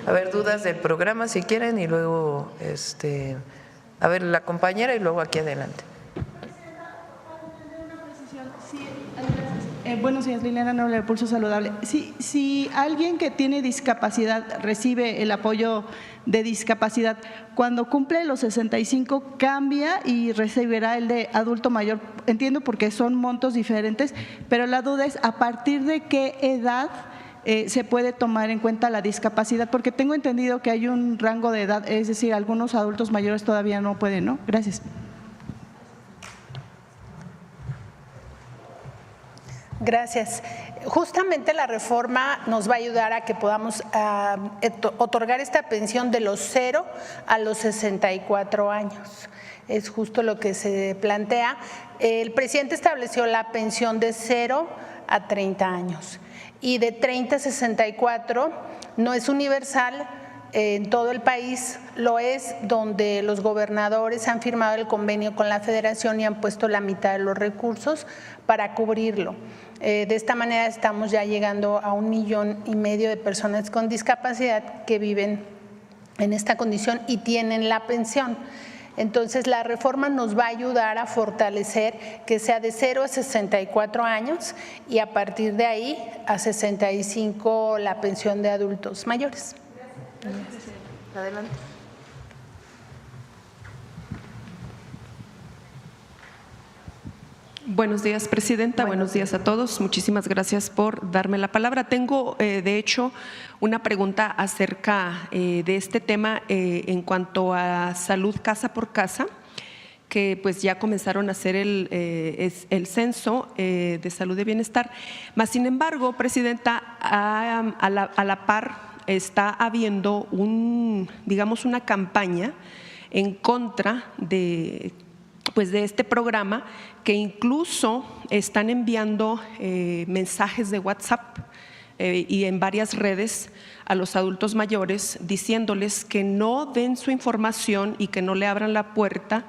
A ver, dudas del programa si quieren y luego, a ver, la compañera y luego aquí adelante. Buenos días, Liliana Noble, de Pulso Saludable. Si alguien que tiene discapacidad recibe el apoyo de discapacidad, cuando cumple los 65 cambia y recibirá el de adulto mayor. Entiendo porque son montos diferentes, pero la duda es a partir de qué edad se puede tomar en cuenta la discapacidad, porque tengo entendido que hay un rango de edad, es decir, algunos adultos mayores todavía no pueden, ¿no? Gracias. Gracias. Justamente la reforma nos va a ayudar a que podamos otorgar esta pensión de los 0 a los 64 años. Es justo lo que se plantea. El presidente estableció la pensión de 0 a 30 años y de 30 a 64 no es universal. En todo el país lo es, donde los gobernadores han firmado el convenio con la Federación y han puesto la mitad de los recursos para cubrirlo. De esta manera estamos ya llegando a 1,5 millones de personas con discapacidad que viven en esta condición y tienen la pensión. Entonces, la reforma nos va a ayudar a fortalecer que sea de 0 a 64 años y a partir de ahí a 65 la pensión de adultos mayores. Adelante. Buenos días, presidenta. Buenos días a todos. Muchísimas gracias por darme la palabra. Tengo, de hecho, una pregunta acerca de este tema en cuanto a salud casa por casa, que pues ya comenzaron a hacer el censo de salud y bienestar. Mas, sin embargo, presidenta, a la par está habiendo digamos, una campaña en contra de este programa, que incluso están enviando mensajes de WhatsApp y en varias redes a los adultos mayores diciéndoles que no den su información y que no le abran la puerta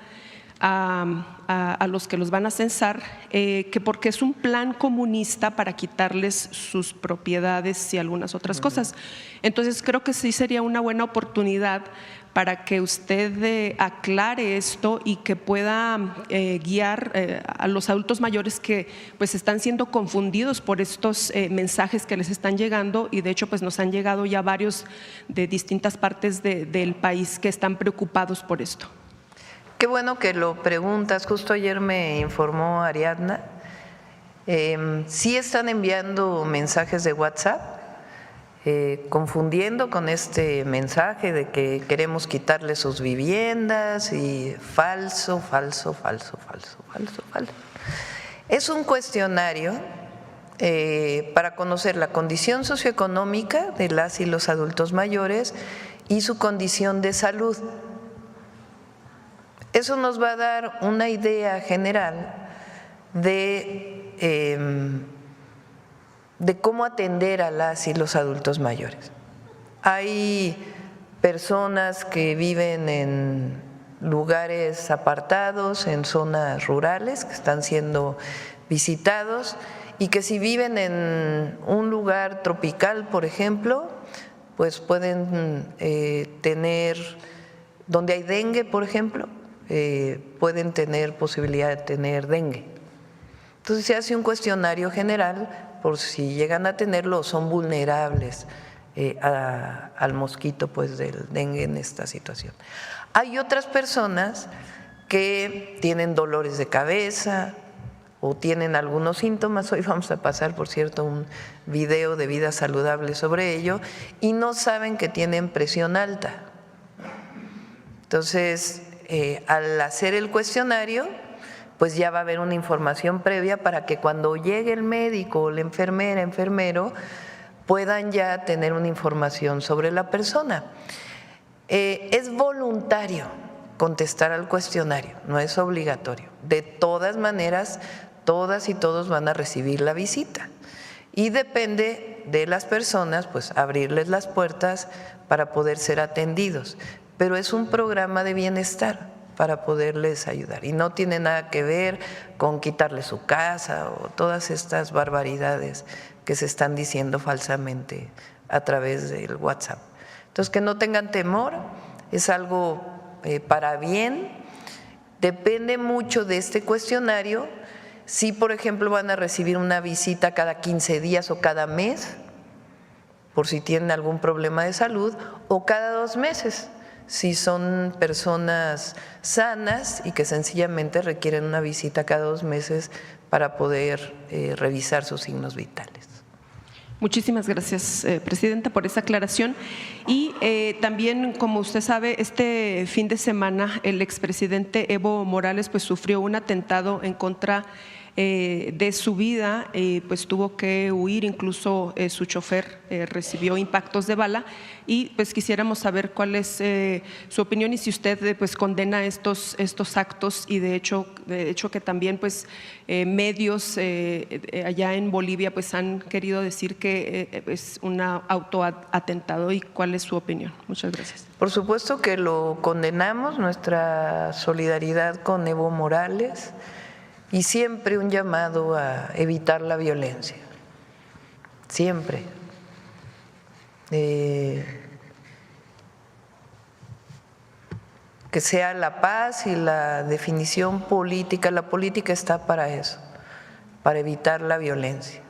a los que los van a censar, que porque es un plan comunista para quitarles sus propiedades y algunas otras cosas. Entonces creo que sí sería una buena oportunidad para que usted aclare esto y que pueda guiar a los adultos mayores que pues están siendo confundidos por estos mensajes que les están llegando, y de hecho pues nos han llegado ya varios de distintas partes del país que están preocupados por esto. Qué bueno que lo preguntas. Justo ayer me informó Ariadna. Sí están enviando mensajes de WhatsApp confundiendo con este mensaje de que queremos quitarle sus viviendas y falso. Es un cuestionario para conocer la condición socioeconómica de las y los adultos mayores y su condición de salud. Eso nos va a dar una idea general de cómo atender a las y los adultos mayores. Hay personas que viven en lugares apartados, en zonas rurales, que están siendo visitados y que si viven en un lugar tropical, por ejemplo, pues pueden tener, donde hay dengue, por ejemplo, pueden tener posibilidad de tener dengue. Entonces se hace un cuestionario general por si llegan a tenerlo, son vulnerables al mosquito pues del dengue en esta situación. Hay otras personas que tienen dolores de cabeza o tienen algunos síntomas. Hoy vamos a pasar, por cierto, un video de vida saludable sobre ello y no saben que tienen presión alta. Entonces, al hacer el cuestionario, pues ya va a haber una información previa para que cuando llegue el médico o la enfermera, enfermero, puedan ya tener una información sobre la persona. Es voluntario contestar al cuestionario, no es obligatorio. De todas maneras, todas y todos van a recibir la visita y depende de las personas, pues abrirles las puertas para poder ser atendidos. Pero es un programa de bienestar para poderles ayudar y no tiene nada que ver con quitarles su casa o todas estas barbaridades que se están diciendo falsamente a través del WhatsApp. Entonces, que no tengan temor, es algo para bien. Depende mucho de este cuestionario. Si, por ejemplo, van a recibir una visita cada 15 días o cada mes, por si tienen algún problema de salud, o cada 2 meses, si son personas sanas y que sencillamente requieren una visita cada 2 meses para poder revisar sus signos vitales. Muchísimas gracias, Presidenta, por esa aclaración. Y también, como usted sabe, este fin de semana el expresidente Evo Morales pues sufrió un atentado en contra de su vida, pues tuvo que huir, incluso su chofer recibió impactos de bala, y pues quisiéramos saber cuál es su opinión y si usted pues condena estos actos, y de hecho que también pues medios allá en Bolivia pues han querido decir que es un autoatentado, y cuál es su opinión. Muchas gracias. Por supuesto que lo condenamos, nuestra solidaridad con Evo Morales, y siempre un llamado a evitar la violencia, siempre. Que sea la paz y la definición política, la política está para eso, para evitar la violencia.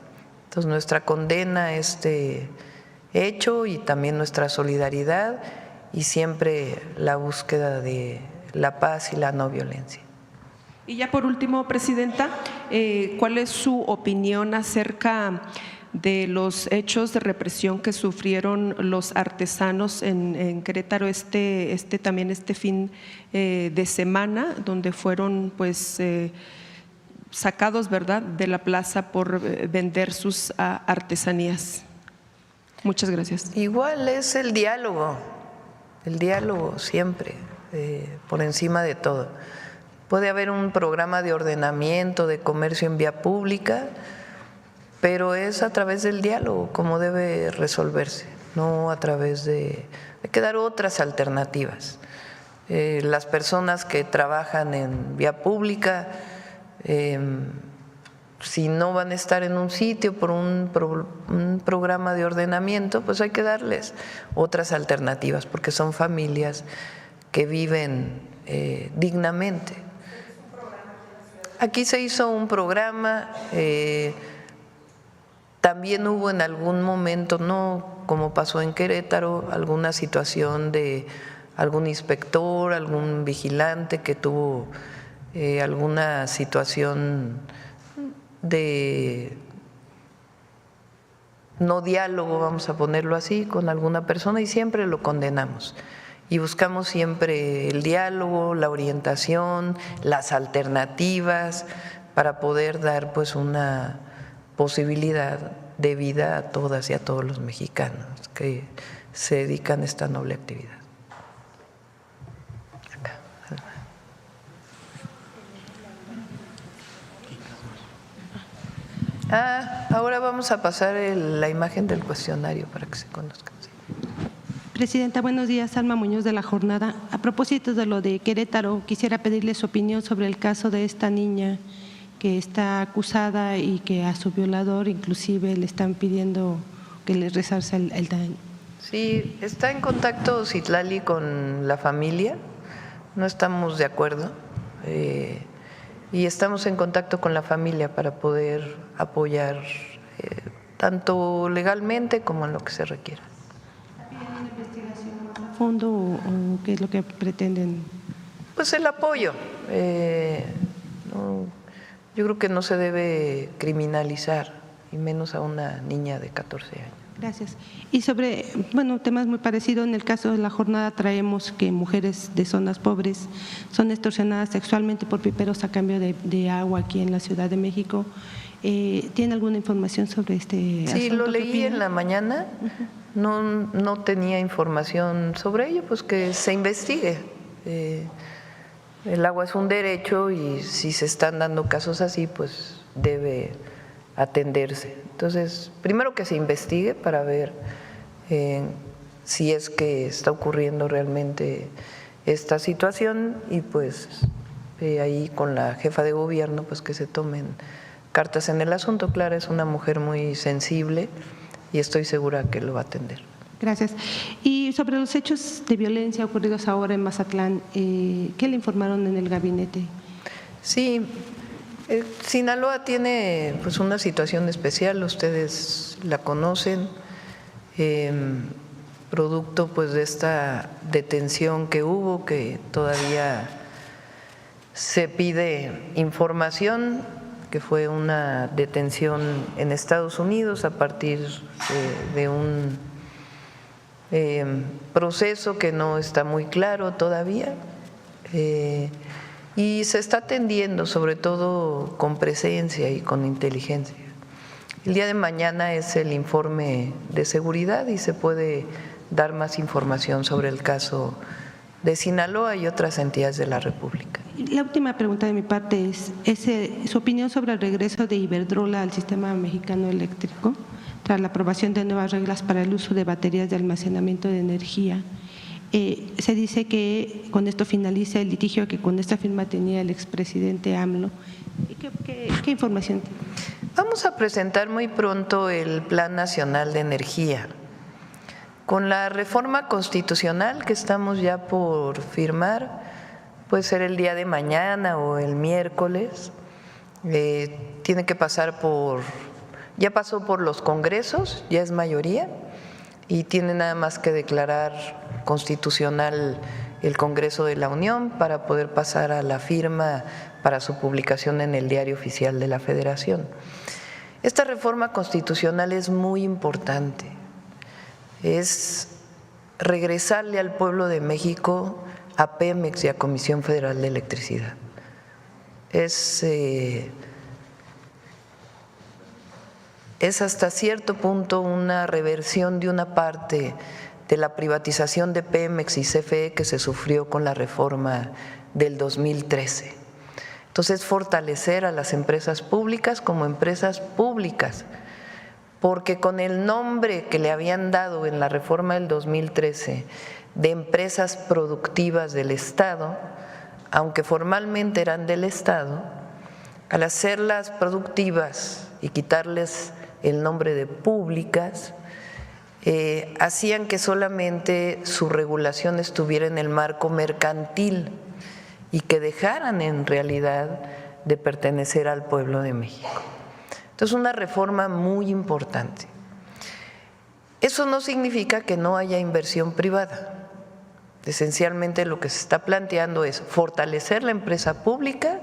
Entonces, nuestra condena a este hecho y también nuestra solidaridad, y siempre la búsqueda de la paz y la no violencia. Y ya por último, Presidenta, ¿cuál es su opinión acerca de los hechos de represión que sufrieron los artesanos en Querétaro también este fin de semana, donde fueron pues sacados, ¿verdad?, de la plaza por vender sus artesanías? Muchas gracias. Igual es el diálogo siempre, por encima de todo. Puede haber un programa de ordenamiento de comercio en vía pública, pero es a través del diálogo como debe resolverse, no a través de… Hay que dar otras alternativas. Las personas que trabajan en vía pública, si no van a estar en un sitio por un programa de ordenamiento, pues hay que darles otras alternativas, porque son familias que viven dignamente. Aquí se hizo un programa, también hubo en algún momento, no como pasó en Querétaro, alguna situación de algún inspector, algún vigilante que tuvo alguna situación de no diálogo, vamos a ponerlo así, con alguna persona, y siempre lo condenamos. Y buscamos siempre el diálogo, la orientación, las alternativas para poder dar pues una posibilidad de vida a todas y a todos los mexicanos que se dedican a esta noble actividad. Ahora vamos a pasar la imagen del cuestionario para que se conozcan. Presidenta, buenos días. Alma Muñoz de La Jornada. A propósito de lo de Querétaro, quisiera pedirle su opinión sobre el caso de esta niña que está acusada y que a su violador inclusive le están pidiendo que le resarce el daño. Sí, está en contacto Citlali con la familia, no estamos de acuerdo y estamos en contacto con la familia para poder apoyar tanto legalmente como en lo que se requiera. ¿Fondo o qué es lo que pretenden? Pues el apoyo. Yo creo que no se debe criminalizar, y menos a una niña de 14 años. Gracias. Y sobre, temas muy parecidos, en el caso de La Jornada traemos que mujeres de zonas pobres son extorsionadas sexualmente por piperos a cambio de agua aquí en la Ciudad de México. ¿Tiene alguna información sobre este asunto? Sí, lo leí en la mañana. No tenía información sobre ello, pues que se investigue. El agua es un derecho y si se están dando casos así, pues debe atenderse. Entonces, primero que se investigue para ver si es que está ocurriendo realmente esta situación, y pues ahí con la jefa de gobierno pues que se tomen cartas en el asunto. Clara es una mujer muy sensible y estoy segura que lo va a atender. Gracias. Y Y sobre los hechos de violencia ocurridos ahora en Mazatlán, ¿qué le informaron en el gabinete? Sí, Sinaloa tiene pues una situación especial, ustedes la conocen, producto pues de esta detención que hubo, que todavía se pide información, que fue una detención en Estados Unidos a partir de un proceso que no está muy claro todavía. Y se está atendiendo sobre todo con presencia y con inteligencia. El día de mañana es el informe de seguridad y se puede dar más información sobre el caso de Sinaloa y otras entidades de la República. La última pregunta de mi parte es su opinión sobre el regreso de Iberdrola al sistema mexicano eléctrico tras la aprobación de nuevas reglas para el uso de baterías de almacenamiento de energía. Se dice que con esto finaliza el litigio que con esta firma tenía el expresidente AMLO. ¿Qué información tiene? Vamos a presentar muy pronto el Plan Nacional de Energía. Con la reforma constitucional que estamos ya por firmar, puede ser el día de mañana o el miércoles, tiene que pasar ya pasó por los congresos, ya es mayoría, y tiene nada más que declarar constitucional el Congreso de la Unión para poder pasar a la firma para su publicación en el Diario Oficial de la Federación. Esta reforma constitucional es muy importante, es regresarle al pueblo de México, a Pemex y a Comisión Federal de Electricidad. Es hasta cierto punto una reversión de una parte de la privatización de Pemex y CFE que se sufrió con la reforma del 2013. Entonces, fortalecer a las empresas públicas como empresas públicas, porque con el nombre que le habían dado en la reforma del 2013 de empresas productivas del Estado, aunque formalmente eran del Estado, al hacerlas productivas y quitarles el nombre de públicas, hacían que solamente su regulación estuviera en el marco mercantil y que dejaran en realidad de pertenecer al pueblo de México. Entonces, una reforma muy importante. Eso no significa que no haya inversión privada. Esencialmente lo que se está planteando es fortalecer la empresa pública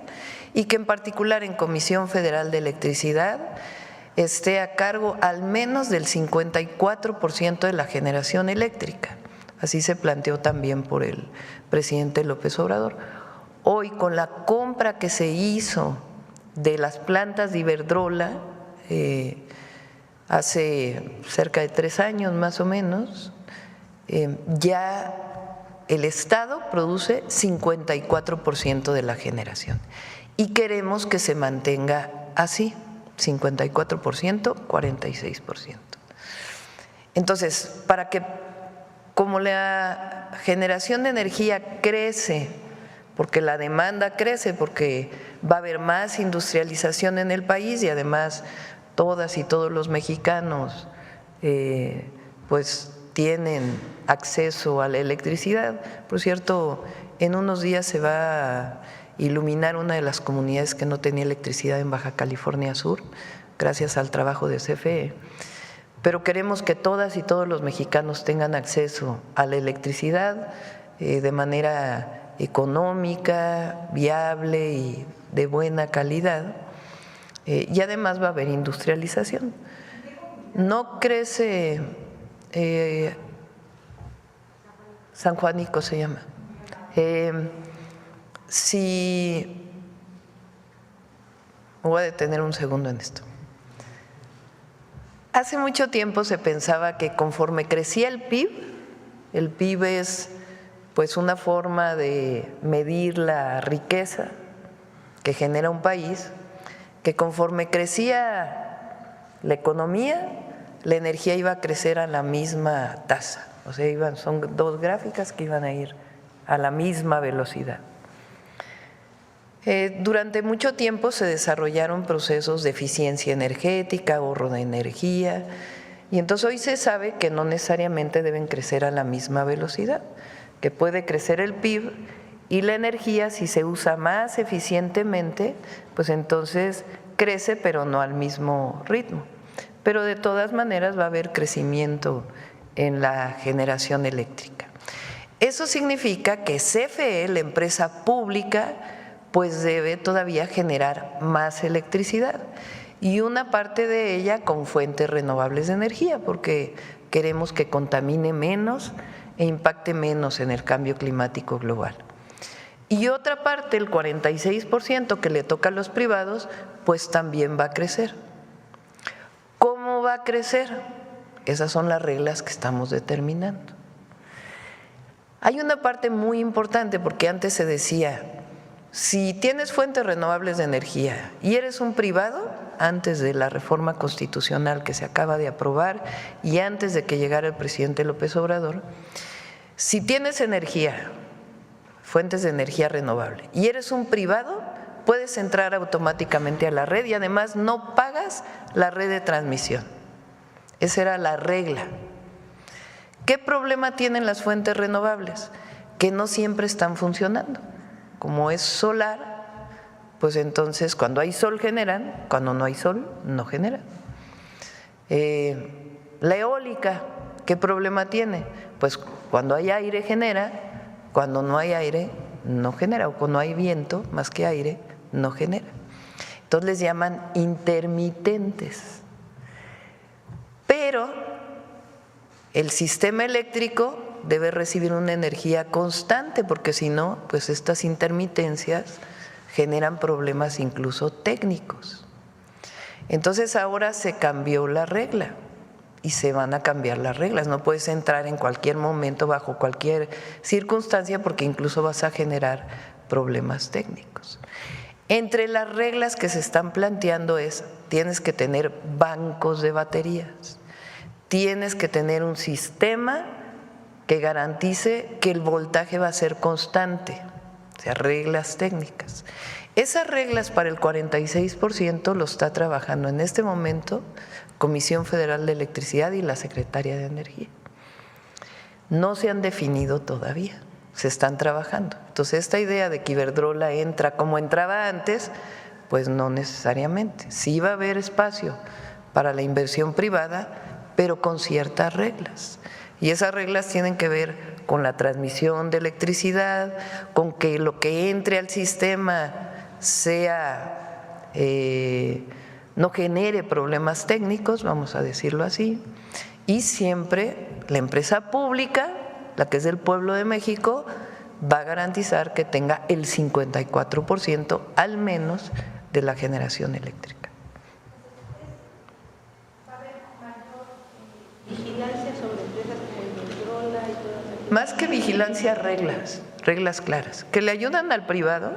y que en particular en Comisión Federal de Electricidad esté a cargo al menos del 54% de la generación eléctrica. Así se planteó también por el presidente López Obrador. Hoy, con la compra que se hizo de las plantas de Iberdrola hace cerca de 3 años más o menos, ya el Estado produce 54% de la generación y queremos que se mantenga así, 54%, 46%. Entonces, para que como la generación de energía crece, porque la demanda crece, porque va a haber más industrialización en el país y además todas y todos los mexicanos pues tienen acceso a la electricidad. Por cierto, en unos días se va a iluminar una de las comunidades que no tenía electricidad en Baja California Sur, gracias al trabajo de CFE. Pero queremos que todas y todos los mexicanos tengan acceso a la electricidad de manera económica, viable y de buena calidad, y además va a haber industrialización. No crece, San Juanico se llama. Si me voy a detener un segundo en esto. Hace mucho tiempo se pensaba que conforme crecía el PIB es pues una forma de medir la riqueza que genera un país, que conforme crecía la economía, la energía iba a crecer a la misma tasa. O sea, son 2 gráficas que iban a ir a la misma velocidad. Durante mucho tiempo se desarrollaron procesos de eficiencia energética, ahorro de energía, Y entonces hoy se sabe que no necesariamente deben crecer a la misma velocidad, que puede crecer el PIB y la energía, si se usa más eficientemente, pues entonces crece, pero no al mismo ritmo. Pero de todas maneras va a haber crecimiento en la generación eléctrica. Eso significa que CFE, la empresa pública, pues debe todavía generar más electricidad y una parte de ella con fuentes renovables de energía, porque queremos que contamine menos e impacte menos en el cambio climático global. Y otra parte, el 46% que le toca a los privados, pues también va a crecer. ¿Cómo va a crecer? Esas son las reglas que estamos determinando. Hay una parte muy importante, porque antes se decía, si tienes fuentes renovables de energía y eres un privado, antes de la reforma constitucional que se acaba de aprobar y antes de que llegara el presidente López Obrador, si tienes energía, fuentes de energía renovable, y eres un privado, puedes entrar automáticamente a la red y además no pagas la red de transmisión. Esa era la regla. ¿Qué problema tienen las fuentes renovables? Que no siempre están funcionando. Como es solar, pues entonces cuando hay sol generan, cuando no hay sol no generan. La eólica, ¿qué problema tiene? Pues cuando hay aire genera, cuando no hay aire no genera, o cuando hay viento más que aire no genera. Entonces les llaman intermitentes. Pero el sistema eléctrico debe recibir una energía constante, porque si no, pues estas intermitencias generan problemas incluso técnicos. Entonces ahora se cambió la regla y se van a cambiar las reglas. No puedes entrar en cualquier momento, bajo cualquier circunstancia, porque incluso vas a generar problemas técnicos. Entre las reglas que se están planteando es, tienes que tener bancos de baterías, tienes que tener un sistema que garantice que el voltaje va a ser constante, o sea, reglas técnicas. Esas reglas para el 46% lo está trabajando en este momento Comisión Federal de Electricidad y la Secretaría de Energía. No se han definido todavía, se están trabajando. Entonces, esta idea de que Iberdrola entra como entraba antes, pues no necesariamente. Sí va a haber espacio para la inversión privada, pero con ciertas reglas. Y esas reglas tienen que ver con la transmisión de electricidad, con que lo que entre al sistema sea, no genere problemas técnicos, vamos a decirlo así, y siempre la empresa pública, la que es del pueblo de México, va a garantizar que tenga el 54% al menos de la generación eléctrica. Vigilancia sobre empresas como Iberdrola y todas aquellas. Más que vigilancia, reglas claras, que le ayudan al privado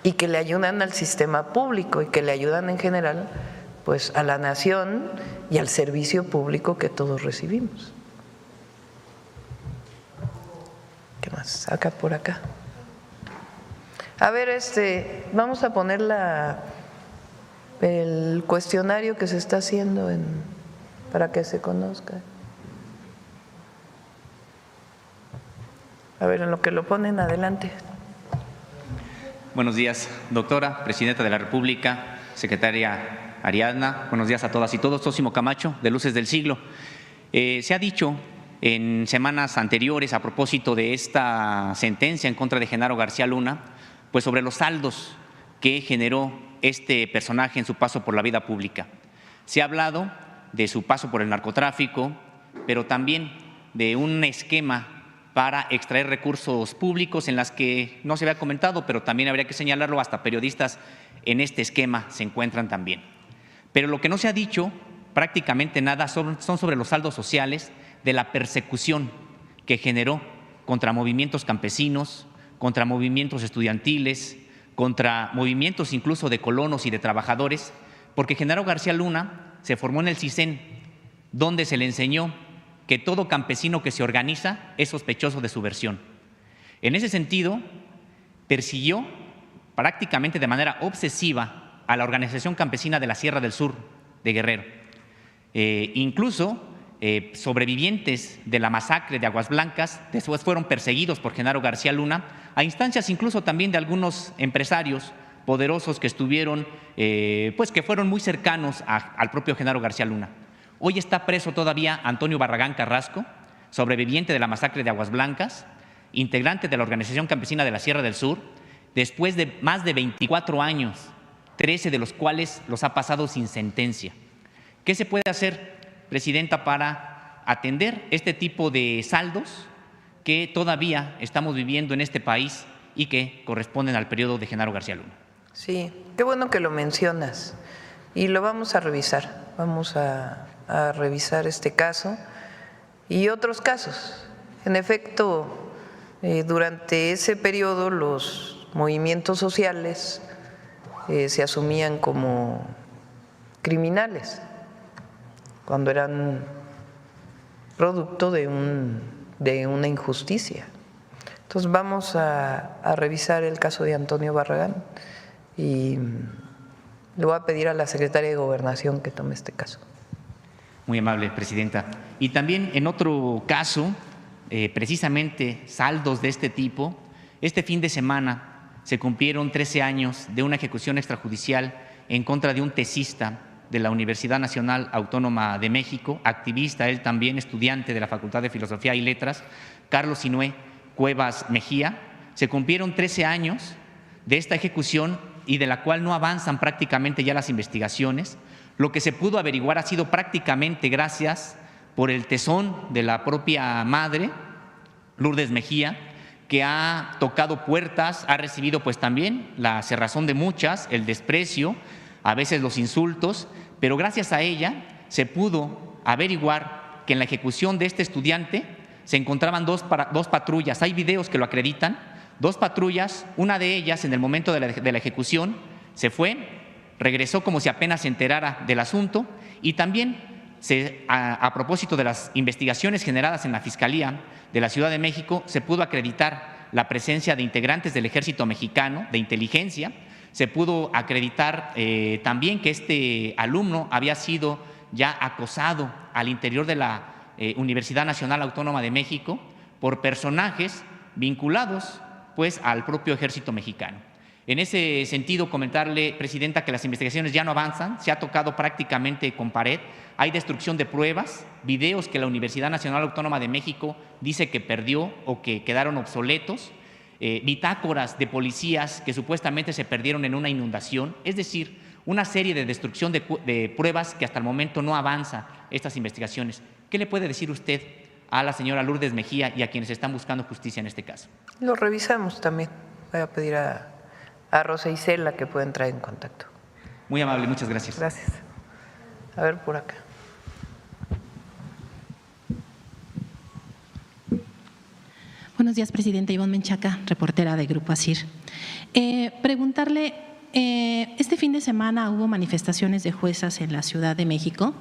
y que le ayudan al sistema público y que le ayudan en general, pues, a la nación y al servicio público que todos recibimos. ¿Qué más? Acá por acá. A ver, vamos a poner el cuestionario que se está haciendo para que se conozca. A ver, en lo que lo ponen, adelante. Buenos días, doctora, Presidenta de la República, Secretaria Ariadna. Buenos días a todas y todos. Sósimo Camacho, de Luces del Siglo. Se ha dicho en semanas anteriores, a propósito de esta sentencia en contra de Genaro García Luna, pues sobre los saldos que generó este personaje en su paso por la vida pública. Se ha hablado de su paso por el narcotráfico, pero también de un esquema para extraer recursos públicos en las que no se había comentado, pero también habría que señalarlo, hasta periodistas en este esquema se encuentran también. Pero lo que no se ha dicho prácticamente nada son sobre los saldos sociales de la persecución que generó contra movimientos campesinos, contra movimientos estudiantiles, contra movimientos incluso de colonos y de trabajadores, porque Genaro García Luna se formó en el CISEN, donde se le enseñó que todo campesino que se organiza es sospechoso de subversión. En ese sentido, persiguió prácticamente de manera obsesiva a la Organización Campesina de la Sierra del Sur de Guerrero. Incluso sobrevivientes de la masacre de Aguas Blancas después fueron perseguidos por Genaro García Luna, a instancias incluso también de algunos empresarios poderosos que estuvieron, pues que fueron muy cercanos al propio Genaro García Luna. Hoy está preso todavía Antonio Barragán Carrasco, sobreviviente de la masacre de Aguas Blancas, integrante de la Organización Campesina de la Sierra del Sur, después de más de 24 años, 13 de los cuales los ha pasado sin sentencia. ¿Qué se puede hacer, Presidenta, para atender este tipo de saldos que todavía estamos viviendo en este país y que corresponden al periodo de Genaro García Luna? Sí, qué bueno que lo mencionas y lo vamos a revisar. Vamos a revisar este caso y otros casos. En efecto, durante ese periodo los movimientos sociales se asumían como criminales cuando eran producto de una injusticia. Entonces vamos a revisar el caso de Antonio Barragán y le voy a pedir a la secretaria de Gobernación que tome este caso. Muy amable, Presidenta. Y también en otro caso, precisamente saldos de este tipo, este fin de semana se cumplieron 13 años de una ejecución extrajudicial en contra de un tesista de la Universidad Nacional Autónoma de México, activista, él también estudiante de la Facultad de Filosofía y Letras, Carlos Sinué Cuevas Mejía. Se cumplieron 13 años de esta ejecución y de la cual no avanzan prácticamente ya las investigaciones. Lo que se pudo averiguar ha sido prácticamente gracias por el tesón de la propia madre, Lourdes Mejía, que ha tocado puertas, ha recibido pues también la cerrazón de muchas, el desprecio, a veces los insultos, pero gracias a ella se pudo averiguar que en la ejecución de este estudiante se encontraban dos patrullas. Hay videos que lo acreditan, 2 patrullas, una de ellas en el momento de la ejecución se fue, regresó como si apenas se enterara del asunto y también a propósito de las investigaciones generadas en la Fiscalía de la Ciudad de México, se pudo acreditar la presencia de integrantes del Ejército Mexicano, de inteligencia. Se pudo acreditar también que este alumno había sido ya acosado al interior de la Universidad Nacional Autónoma de México por personajes vinculados pues al propio Ejército Mexicano. En ese sentido, comentarle, Presidenta, que las investigaciones ya no avanzan, se ha tocado prácticamente con pared, hay destrucción de pruebas, videos que la Universidad Nacional Autónoma de México dice que perdió o que quedaron obsoletos, bitácoras de policías que supuestamente se perdieron en una inundación, es decir, una serie de destrucción de pruebas que hasta el momento no avanza estas investigaciones. ¿Qué le puede decir usted a la señora Lourdes Mejía y a quienes están buscando justicia en este caso? Lo revisamos también. Voy a pedir a Rosa Isela que pueda entrar en contacto. Muy amable, muchas gracias. Gracias. A ver, por acá. Buenos días, Presidenta. Ivonne Menchaca, reportera de Grupo ASIR. Preguntarle, este fin de semana hubo manifestaciones de juezas en la Ciudad de México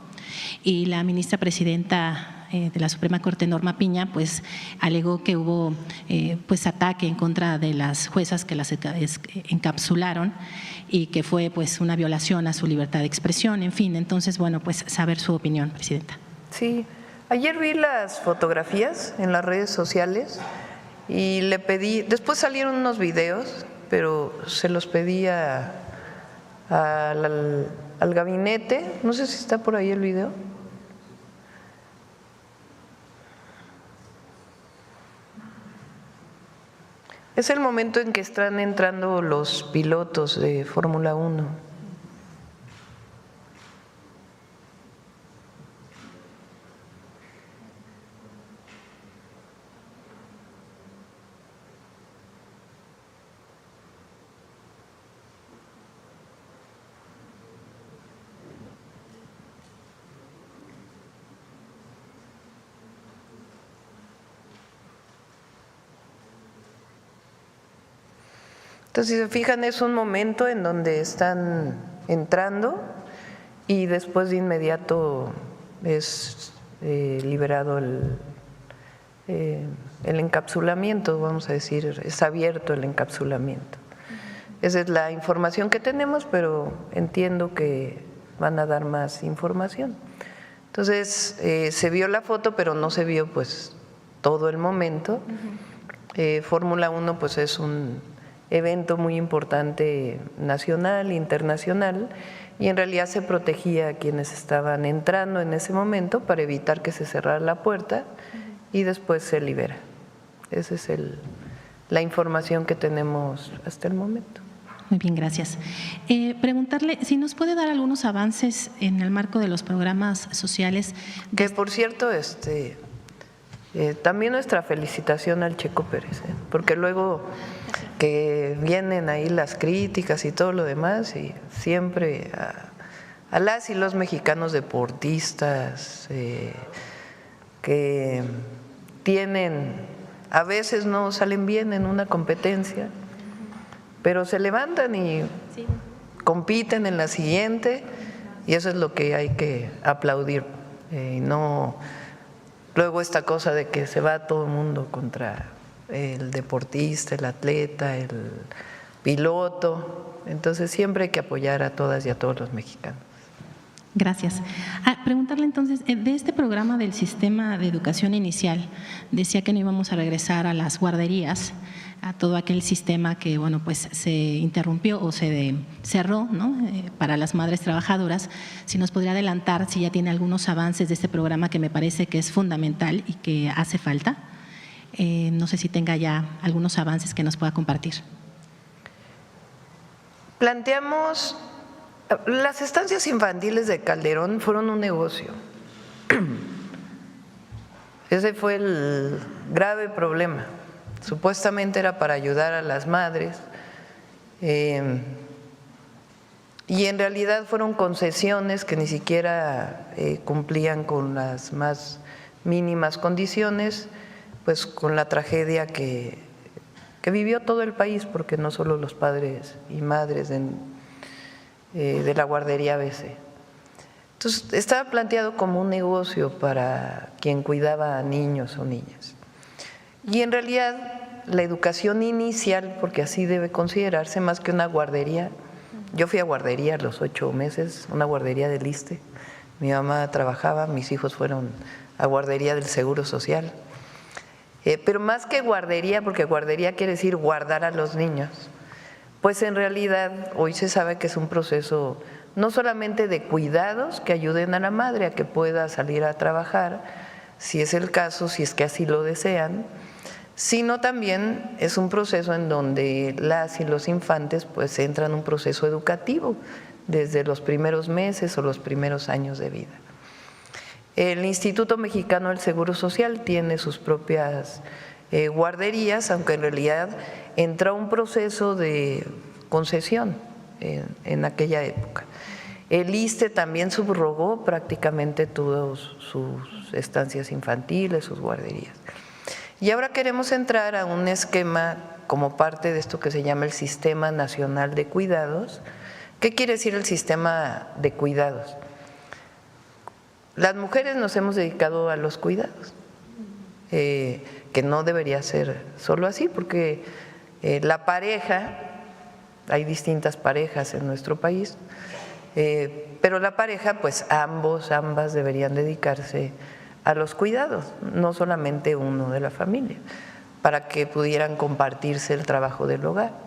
y la ministra presidenta de la Suprema Corte, Norma Piña, pues alegó que hubo pues ataque en contra de las juezas que las encapsularon y que fue pues una violación a su libertad de expresión, en fin. Entonces, bueno, pues saber su opinión, Presidenta. Sí, ayer vi las fotografías en las redes sociales y le pedí, después salieron unos videos, pero se los pedí al gabinete, no sé si está por ahí el video. Es el momento en que están entrando los pilotos de Fórmula 1. Entonces, si se fijan, es un momento en donde están entrando y después de inmediato es liberado el encapsulamiento, vamos a decir, es abierto el encapsulamiento. Esa es la información que tenemos, pero entiendo que van a dar más información. Entonces, se vio la foto, pero no se vio pues todo el momento. Fórmula 1 pues es un evento muy importante nacional, internacional, y en realidad se protegía a quienes estaban entrando en ese momento para evitar que se cerrara la puerta y después se libera. Esa es la información que tenemos hasta el momento. Muy bien, gracias. Preguntarle si nos puede dar algunos avances en el marco de los programas sociales. Que por cierto, también nuestra felicitación al Checo Pérez, porque luego que vienen ahí las críticas y todo lo demás, y siempre a las y los mexicanos deportistas que tienen, a veces no salen bien en una competencia, pero se levantan y compiten en la siguiente, y eso es lo que hay que aplaudir. No luego esta cosa de que se va todo el mundo contra el deportista, el atleta, el piloto. Entonces siempre hay que apoyar a todas y a todos los mexicanos. Gracias. Preguntarle entonces, de este programa del sistema de educación inicial, decía que no íbamos a regresar a las guarderías, a todo aquel sistema que bueno pues se interrumpió o se cerró, ¿no? Para las madres trabajadoras. Si nos podría adelantar si ya tiene algunos avances de este programa, que me parece que es fundamental y que hace falta. No sé si tenga ya algunos avances que nos pueda compartir. Planteamos, las estancias infantiles de Calderón fueron un negocio. Ese fue el grave problema. Supuestamente era para ayudar a las madres, y en realidad fueron concesiones que ni siquiera cumplían con las más mínimas condiciones, pues con la tragedia que vivió todo el país, porque no solo los padres y madres de la guardería ABC. Entonces estaba planteado como un negocio para quien cuidaba a niños o niñas. Y en realidad la educación inicial, porque así debe considerarse, más que una guardería. Yo fui a guardería a los 8 meses, una guardería del ISSSTE. Mi mamá trabajaba, mis hijos fueron a guardería del Seguro Social. Pero más que guardería, porque guardería quiere decir guardar a los niños, pues en realidad hoy se sabe que es un proceso no solamente de cuidados que ayuden a la madre a que pueda salir a trabajar, si es el caso, si es que así lo desean, sino también es un proceso en donde las y los infantes pues entran en un proceso educativo desde los primeros meses o los primeros años de vida. El Instituto Mexicano del Seguro Social tiene sus propias guarderías, aunque en realidad entró un proceso de concesión en aquella época. El ISSSTE también subrogó prácticamente todas sus estancias infantiles, sus guarderías. Y ahora queremos entrar a un esquema como parte de esto que se llama el Sistema Nacional de Cuidados. ¿Qué quiere decir el Sistema de Cuidados? Las mujeres nos hemos dedicado a los cuidados, que no debería ser solo así, porque la pareja, hay distintas parejas en nuestro país, pero la pareja, pues ambas deberían dedicarse a los cuidados, no solamente uno de la familia, para que pudieran compartirse el trabajo del hogar.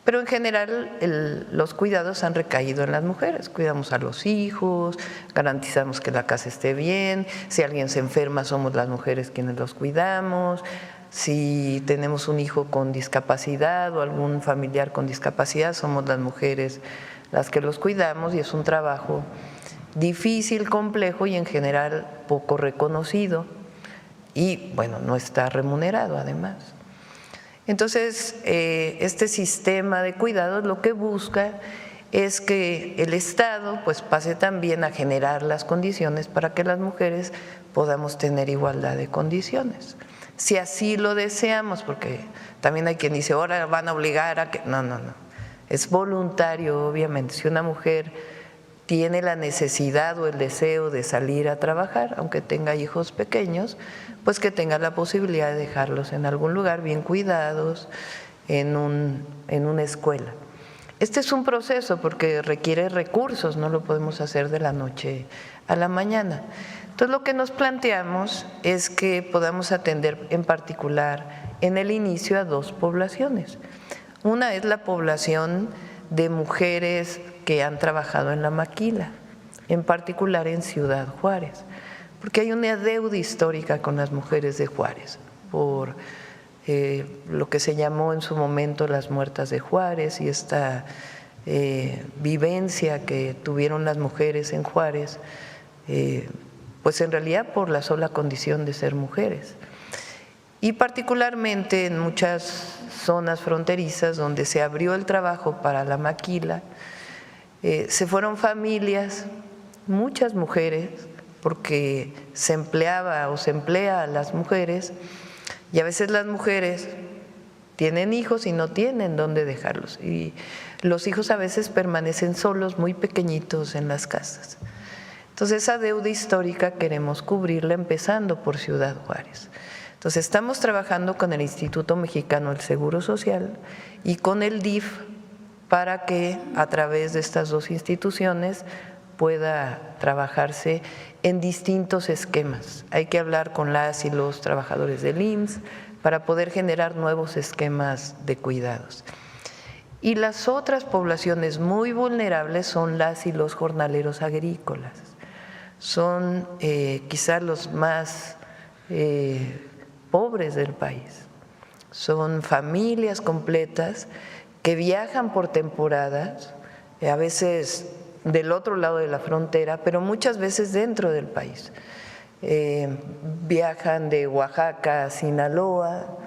Pero en general los cuidados han recaído en las mujeres. Cuidamos a los hijos, garantizamos que la casa esté bien, si alguien se enferma somos las mujeres quienes los cuidamos, si tenemos un hijo con discapacidad o algún familiar con discapacidad somos las mujeres las que los cuidamos, y es un trabajo difícil, complejo y en general poco reconocido y bueno, no está remunerado además. Entonces, este sistema de cuidados lo que busca es que el Estado pues pase también a generar las condiciones para que las mujeres podamos tener igualdad de condiciones. Si así lo deseamos, porque también hay quien dice, ahora van a obligar a que… No, es voluntario obviamente. Si una mujer tiene la necesidad o el deseo de salir a trabajar, aunque tenga hijos pequeños, pues que tenga la posibilidad de dejarlos en algún lugar bien cuidados, en una escuela. Este es un proceso porque requiere recursos, no lo podemos hacer de la noche a la mañana. Entonces, lo que nos planteamos es que podamos atender en particular en el inicio a dos poblaciones. Una es la población de mujeres que han trabajado en la maquila, en particular en Ciudad Juárez, porque hay una deuda histórica con las mujeres de Juárez por lo que se llamó en su momento las muertas de Juárez y esta vivencia que tuvieron las mujeres en Juárez, pues en realidad por la sola condición de ser mujeres. Y particularmente en muchas zonas fronterizas donde se abrió el trabajo para la maquila, se fueron familias, muchas mujeres, porque se empleaba o se emplea a las mujeres, y a veces las mujeres tienen hijos y no tienen dónde dejarlos, y los hijos a veces permanecen solos, muy pequeñitos en las casas. Entonces esa deuda histórica queremos cubrirla empezando por Ciudad Juárez. Entonces estamos trabajando con el Instituto Mexicano del Seguro Social y con el DIF para que a través de estas dos instituciones pueda trabajarse en distintos esquemas. Hay que hablar con las y los trabajadores del IMSS para poder generar nuevos esquemas de cuidados. Y las otras poblaciones muy vulnerables son las y los jornaleros agrícolas. Son quizás los más pobres del país. Son familias completas que viajan por temporadas, a veces del otro lado de la frontera, pero muchas veces dentro del país. Viajan de Oaxaca a Sinaloa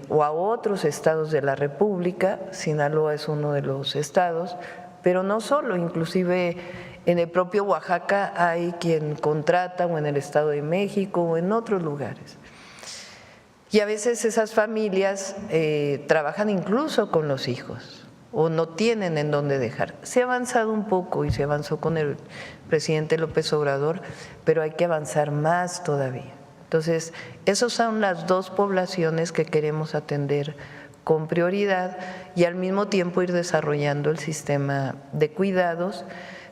o a otros estados de la República. Sinaloa es uno de los estados, pero no solo, inclusive en el propio Oaxaca hay quien contrata, o en el Estado de México o en otros lugares. Y a veces esas familias trabajan incluso con los hijos o no tienen en dónde dejar. Se ha avanzado un poco y se avanzó con el presidente López Obrador, pero hay que avanzar más todavía. Entonces, esas son las dos poblaciones que queremos atender con prioridad y al mismo tiempo ir desarrollando el sistema de cuidados,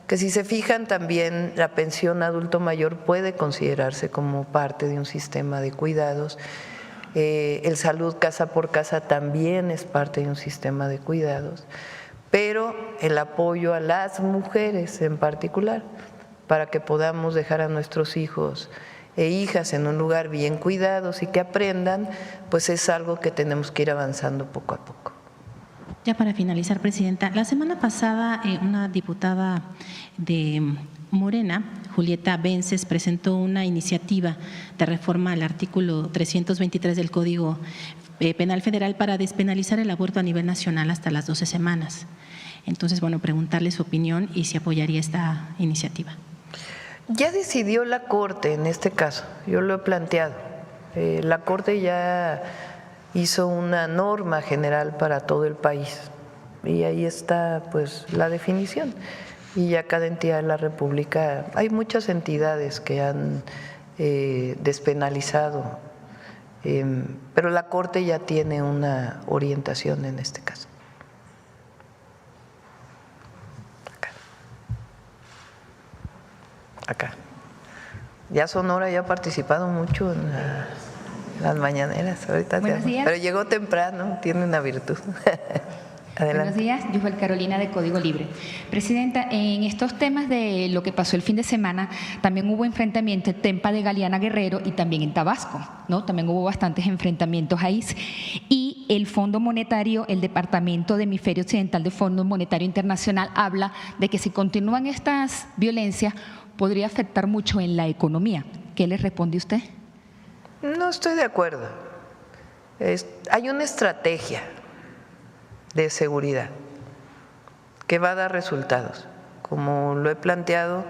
que si se fijan también la pensión adulto mayor puede considerarse como parte de un sistema de cuidados. El salud casa por casa también es parte de un sistema de cuidados, pero el apoyo a las mujeres en particular, para que podamos dejar a nuestros hijos e hijas en un lugar bien cuidados y que aprendan, pues es algo que tenemos que ir avanzando poco a poco. Ya para finalizar, Presidenta, la semana pasada una diputada de Morena, Julieta Vences, presentó una iniciativa de reforma al artículo 323 del Código Penal Federal para despenalizar el aborto a nivel nacional hasta las 12 semanas. Entonces, bueno, preguntarle su opinión y si apoyaría esta iniciativa. Ya decidió la Corte en este caso, yo lo he planteado. La Corte ya hizo una norma general para todo el país y ahí está pues la definición. Y ya cada entidad de la República, hay muchas entidades que han despenalizado, pero la Corte ya tiene una orientación en este caso. Acá. Ya Sonora ya ha participado mucho en las mañaneras. Ahorita Buenos días. Pero llegó temprano, tiene una virtud. Adelante. Buenos días, Yusbel Carolina de Código Libre. Presidenta, en estos temas de lo que pasó el fin de semana, también hubo enfrentamiento en Tempa de Galeana Guerrero y también en Tabasco, ¿no? También hubo bastantes enfrentamientos ahí. Y el Fondo Monetario, el Departamento de Hemisferio Occidental del Fondo Monetario Internacional habla de que si continúan estas violencias podría afectar mucho en la economía. ¿Qué le responde usted? No estoy de acuerdo. Hay una estrategia de seguridad que va a dar resultados. Como lo he planteado,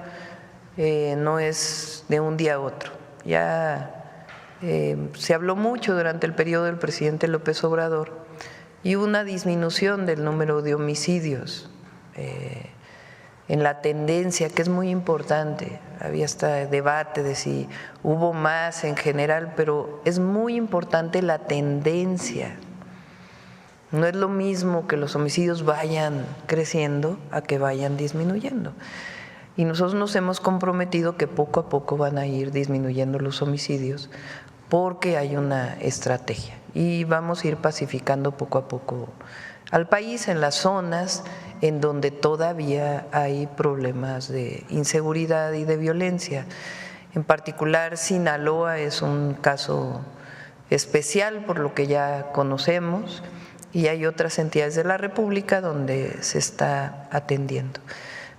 no es de un día a otro. Ya se habló mucho durante el periodo del presidente López Obrador y una disminución del número de homicidios en la tendencia, que es muy importante. Había este debate de si hubo más en general, pero es muy importante la tendencia. No es lo mismo que los homicidios vayan creciendo a que vayan disminuyendo. Y nosotros nos hemos comprometido que poco a poco van a ir disminuyendo los homicidios porque hay una estrategia y vamos a ir pacificando poco a poco al país en las zonas en donde todavía hay problemas de inseguridad y de violencia. En particular, Sinaloa es un caso especial por lo que ya conocemos y hay otras entidades de la República donde se está atendiendo.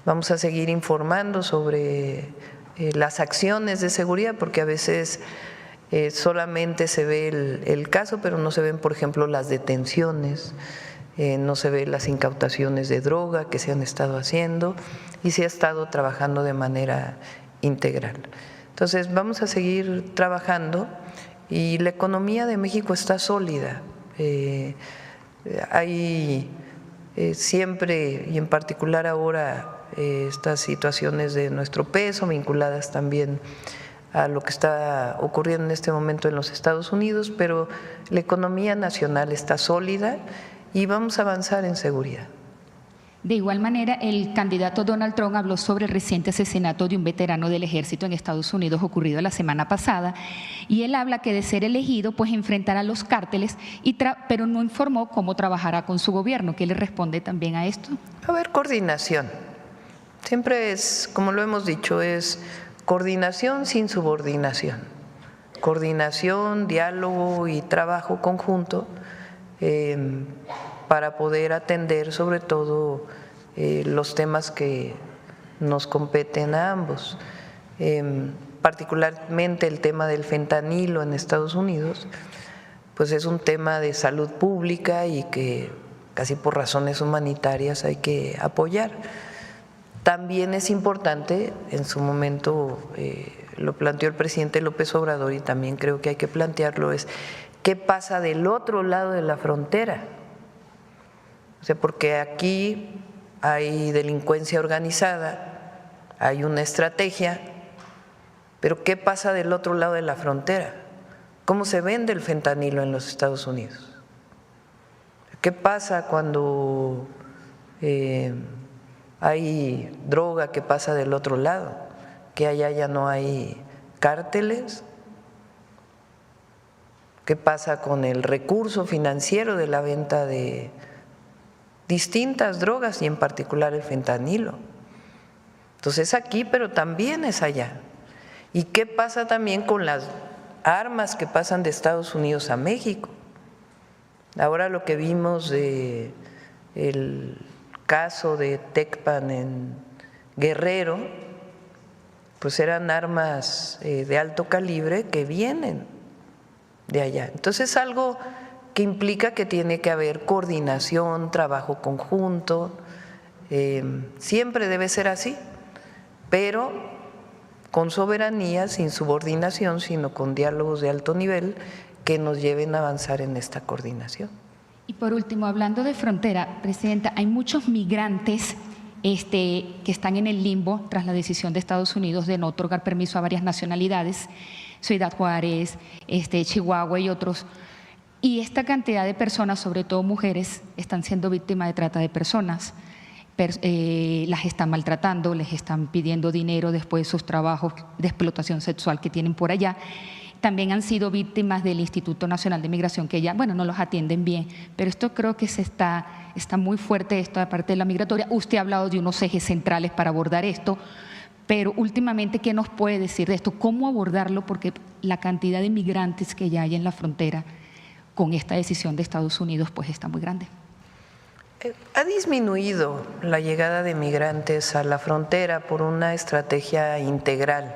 Vamos a seguir informando sobre las acciones de seguridad porque a veces solamente se ve el caso, pero no se ven, por ejemplo, las detenciones, no se ven las incautaciones de droga que se han estado haciendo y se ha estado trabajando de manera integral. Entonces, vamos a seguir trabajando y la economía de México está sólida. Hay siempre, y en particular ahora, estas situaciones de nuestro peso vinculadas también a lo que está ocurriendo en este momento en los Estados Unidos, pero la economía nacional está sólida y vamos a avanzar en seguridad. De igual manera, el candidato Donald Trump habló sobre el reciente asesinato de un veterano del ejército en Estados Unidos ocurrido la semana pasada y él habla que de ser elegido pues enfrentará a los cárteles, pero no informó cómo trabajará con su gobierno. ¿Qué le responde también a esto? Va a haber coordinación. Siempre es, como lo hemos dicho, es coordinación sin subordinación. Coordinación, diálogo y trabajo conjunto para poder atender sobre todo los temas que nos competen a ambos. Particularmente el tema del fentanilo en Estados Unidos, pues es un tema de salud pública y que casi por razones humanitarias hay que apoyar. También es importante, en su momento lo planteó el presidente López Obrador y también creo que hay que plantearlo, es qué pasa del otro lado de la frontera. O sea, porque aquí hay delincuencia organizada, hay una estrategia, pero ¿qué pasa del otro lado de la frontera? ¿Cómo se vende el fentanilo en los Estados Unidos? ¿Qué pasa cuando hay droga que pasa del otro lado? ¿Que allá ya no hay cárteles? ¿Qué pasa con el recurso financiero de la venta de distintas drogas y en particular el fentanilo? Entonces es aquí, pero también es allá. ¿Y qué pasa también con las armas que pasan de Estados Unidos a México? Ahora lo que vimos de el caso de Tecpan en Guerrero, pues eran armas de alto calibre que vienen de allá. Entonces es algo que implica que tiene que haber coordinación, trabajo conjunto, siempre debe ser así, pero con soberanía, sin subordinación, sino con diálogos de alto nivel que nos lleven a avanzar en esta coordinación. Y por último, hablando de frontera, Presidenta, hay muchos migrantes que están en el limbo tras la decisión de Estados Unidos de no otorgar permiso a varias nacionalidades, Ciudad Juárez, Chihuahua y otros. Y esta cantidad de personas, sobre todo mujeres, están siendo víctimas de trata de personas. Las están maltratando, les están pidiendo dinero después de sus trabajos de explotación sexual que tienen por allá. También han sido víctimas del Instituto Nacional de Migración, que ya, bueno, no los atienden bien, pero esto creo que está muy fuerte esto de parte de la migratoria. Usted ha hablado de unos ejes centrales para abordar esto, pero últimamente, ¿qué nos puede decir de esto? ¿Cómo abordarlo? Porque la cantidad de migrantes que ya hay en la frontera con esta decisión de Estados Unidos pues está muy grande. Ha disminuido la llegada de migrantes a la frontera por una estrategia integral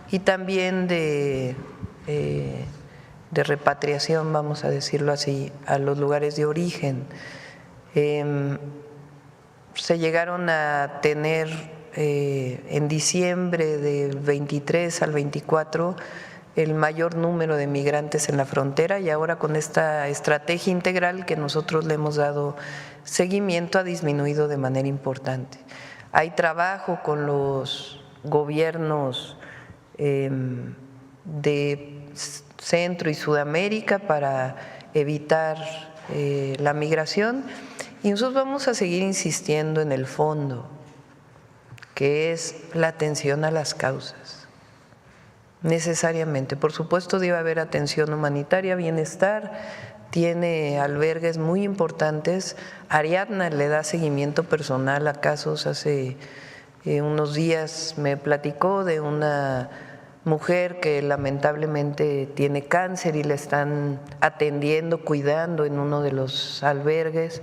y también de repatriación, vamos a decirlo así, a los lugares de origen. Se llegaron a tener en diciembre del 23 al 24 el mayor número de migrantes en la frontera y ahora con esta estrategia integral que nosotros le hemos dado seguimiento ha disminuido de manera importante. Hay trabajo con los gobiernos de Centro y Sudamérica para evitar la migración y nosotros vamos a seguir insistiendo en el fondo, que es la atención a las causas. Necesariamente, por supuesto, debe haber atención humanitaria, bienestar, tiene albergues muy importantes. Ariadna le da seguimiento personal a casos. Hace unos días me platicó de una mujer que lamentablemente tiene cáncer y le están atendiendo, cuidando en uno de los albergues.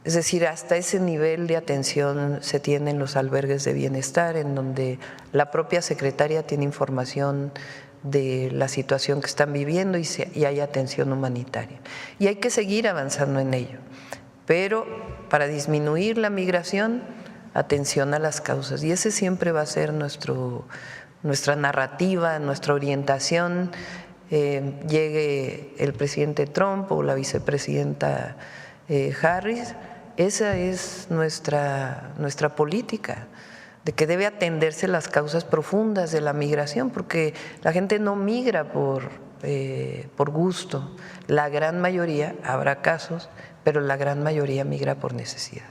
Es decir, hasta ese nivel de atención se tiene en los albergues de bienestar, en donde la propia secretaria tiene información de la situación que están viviendo y hay atención humanitaria. Y hay que seguir avanzando en ello. Pero para disminuir la migración, atención a las causas. Y ese siempre va a ser nuestra narrativa, nuestra orientación. Llegue el presidente Trump o la vicepresidenta Harris, esa es nuestra política, de que debe atenderse las causas profundas de la migración, porque la gente no migra por gusto. La gran mayoría, habrá casos, pero la gran mayoría migra por necesidad.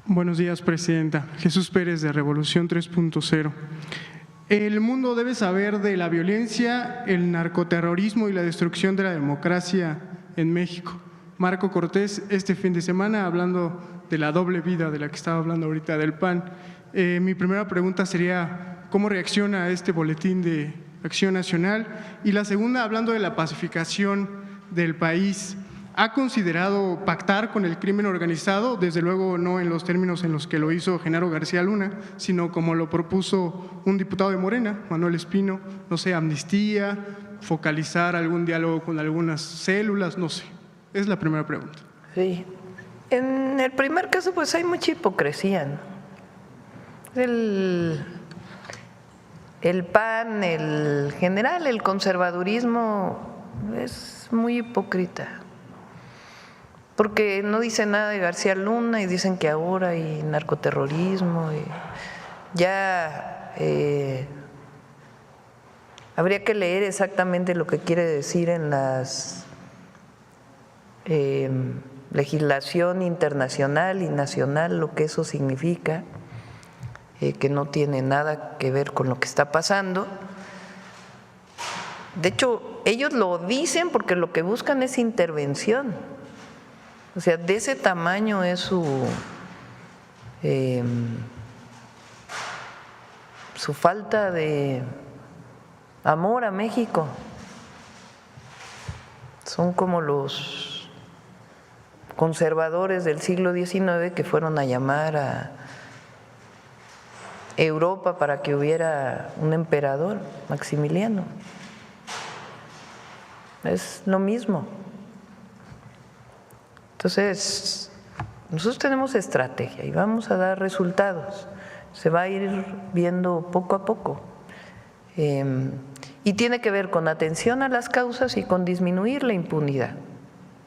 Buenos días, Presidenta. Jesús Pérez, de Revolución 3.0. El mundo debe saber de la violencia, el narcoterrorismo y la destrucción de la democracia en México. Marco Cortés, este fin de semana, hablando de la doble vida de la que estaba hablando ahorita del PAN, mi primera pregunta sería, ¿cómo reacciona a este boletín de Acción Nacional? Y la segunda, hablando de la pacificación del país, ¿ha considerado pactar con el crimen organizado? Desde luego no en los términos en los que lo hizo Genaro García Luna, sino como lo propuso un diputado de Morena, Manuel Espino, no sé, amnistía, focalizar algún diálogo con algunas células, no sé. Es la primera pregunta. Sí. En el primer caso, pues hay mucha hipocresía, ¿no? El PAN, el general, el conservadurismo es muy hipócrita. Porque no dicen nada de García Luna y dicen que ahora hay narcoterrorismo. Y ya habría que leer exactamente lo que quiere decir en las legislación internacional y nacional, lo que eso significa, que no tiene nada que ver con lo que está pasando. De hecho, ellos lo dicen porque lo que buscan es intervención. O sea, de ese tamaño es su falta de amor a México. Son como los conservadores del siglo XIX que fueron a llamar a Europa para que hubiera un emperador, Maximiliano. Es lo mismo. Entonces, nosotros tenemos estrategia y vamos a dar resultados. Se va a ir viendo poco a poco. Y tiene que ver con atención a las causas y con disminuir la impunidad.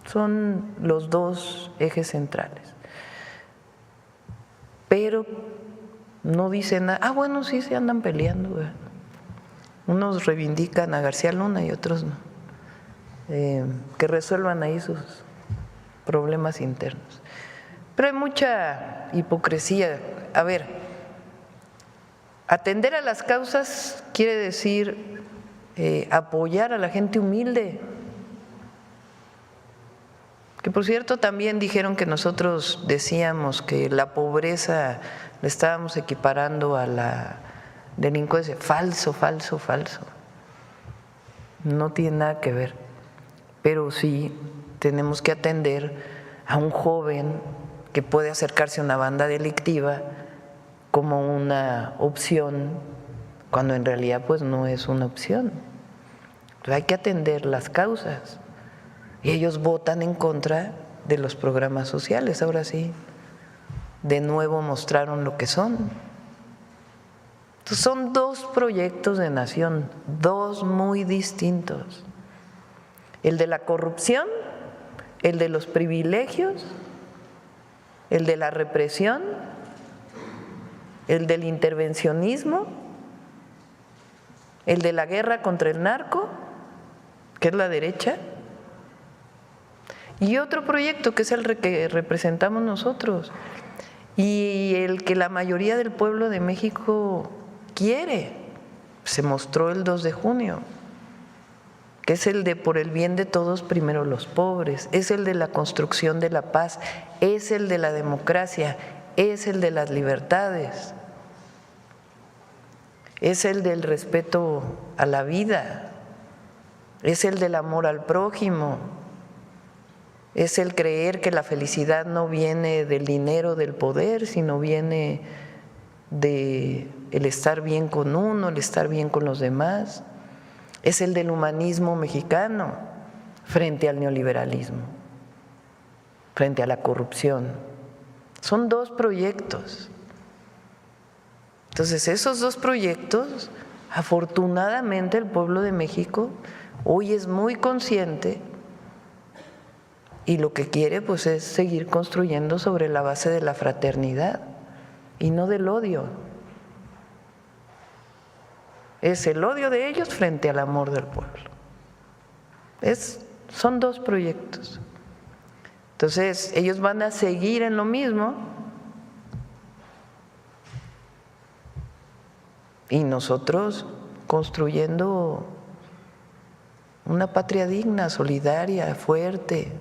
Son los dos ejes centrales. Pero no dicen nada. Ah, bueno, sí se andan peleando, ¿verdad? Unos reivindican a García Luna y otros no. Que resuelvan ahí sus problemas internos. Pero hay mucha hipocresía. A ver, atender a las causas quiere decir apoyar a la gente humilde. Que por cierto también dijeron que nosotros decíamos que la pobreza le estábamos equiparando a la delincuencia. Falso, falso, falso. No tiene nada que ver. Pero sí tenemos que atender a un joven que puede acercarse a una banda delictiva como una opción, cuando en realidad pues no es una opción. Entonces hay que atender las causas. Y ellos votan en contra de los programas sociales. Ahora sí, de nuevo mostraron lo que son. Entonces son dos proyectos de nación, dos muy distintos. El de la corrupción, el de los privilegios, el de la represión, el del intervencionismo, el de la guerra contra el narco, que es la derecha, Y otro proyecto que es el que representamos nosotros y el que la mayoría del pueblo de México quiere, se mostró el 2 de junio, que es el de por el bien de todos, primero los pobres, es el de la construcción de la paz, es el de la democracia, es el de las libertades, es el del respeto a la vida, es el del amor al prójimo, es el creer que la felicidad no viene del dinero, del poder, sino viene de el estar bien con uno, el estar bien con los demás. Es el del humanismo mexicano frente al neoliberalismo, frente a la corrupción. Son 2 proyectos. Entonces, esos 2 proyectos, afortunadamente el pueblo de México hoy es muy consciente y lo que quiere pues es seguir construyendo sobre la base de la fraternidad y no del odio. Es el odio de ellos frente al amor del pueblo. Son 2 proyectos. Entonces, ellos van a seguir en lo mismo y nosotros construyendo una patria digna, solidaria, fuerte.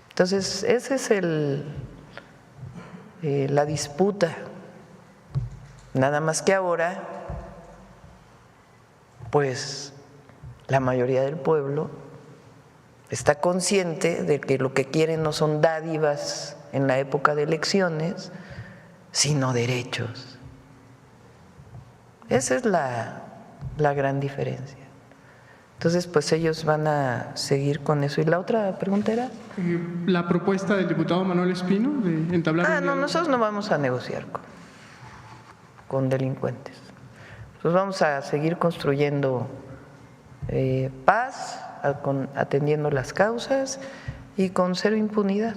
Entonces, esa es la disputa. Nada más que ahora, pues la mayoría del pueblo está consciente de que lo que quieren no son dádivas en la época de elecciones, sino derechos. Esa es la gran diferencia. Entonces, pues ellos van a seguir con eso. ¿Y la otra pregunta era? La propuesta del diputado Manuel Espino de entablar un diálogo. Nosotros no vamos a negociar con delincuentes. Nosotros vamos a seguir construyendo paz, atendiendo las causas y con 0 impunidad.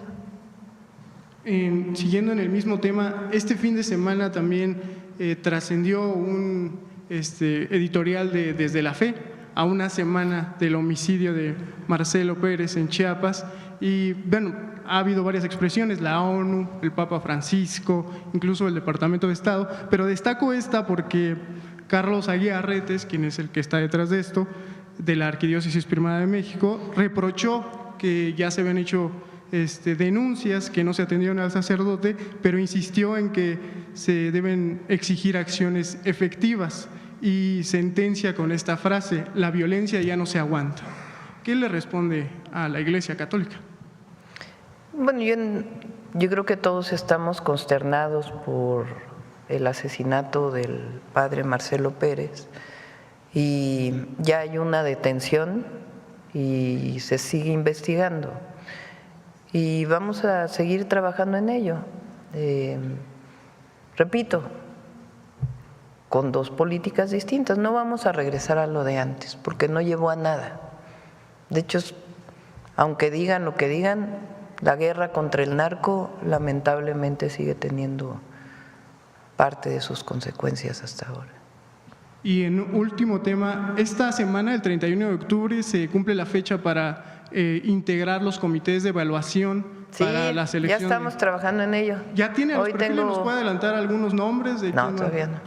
Siguiendo en el mismo tema, este fin de semana también trascendió un editorial de Desde la Fe, a una semana del homicidio de Marcelo Pérez en Chiapas, y bueno, ha habido varias expresiones, la ONU, el Papa Francisco, incluso el Departamento de Estado, pero destaco esta porque Carlos Aguiarretes, quien es el que está detrás de esto, de la Arquidiócesis Primada de México, reprochó que ya se habían hecho denuncias, que no se atendieron al sacerdote, pero insistió en que se deben exigir acciones efectivas y sentencia con esta frase: la violencia ya no se aguanta. ¿Qué le responde a la Iglesia Católica? Bueno, yo creo que todos estamos consternados por el asesinato del padre Marcelo Pérez y ya hay una detención y se sigue investigando y vamos a seguir trabajando en ello. Repito, con 2 políticas distintas, no vamos a regresar a lo de antes porque no llevó a nada. De hecho, aunque digan lo que digan, la guerra contra el narco lamentablemente sigue teniendo parte de sus consecuencias hasta ahora. Y en último tema, esta semana, el 31 de octubre, se cumple la fecha para integrar los comités de evaluación para la selección. Ya estamos trabajando en ello. ¿Ya tiene los perfiles? ¿Nos puede adelantar algunos nombres? No, todavía no.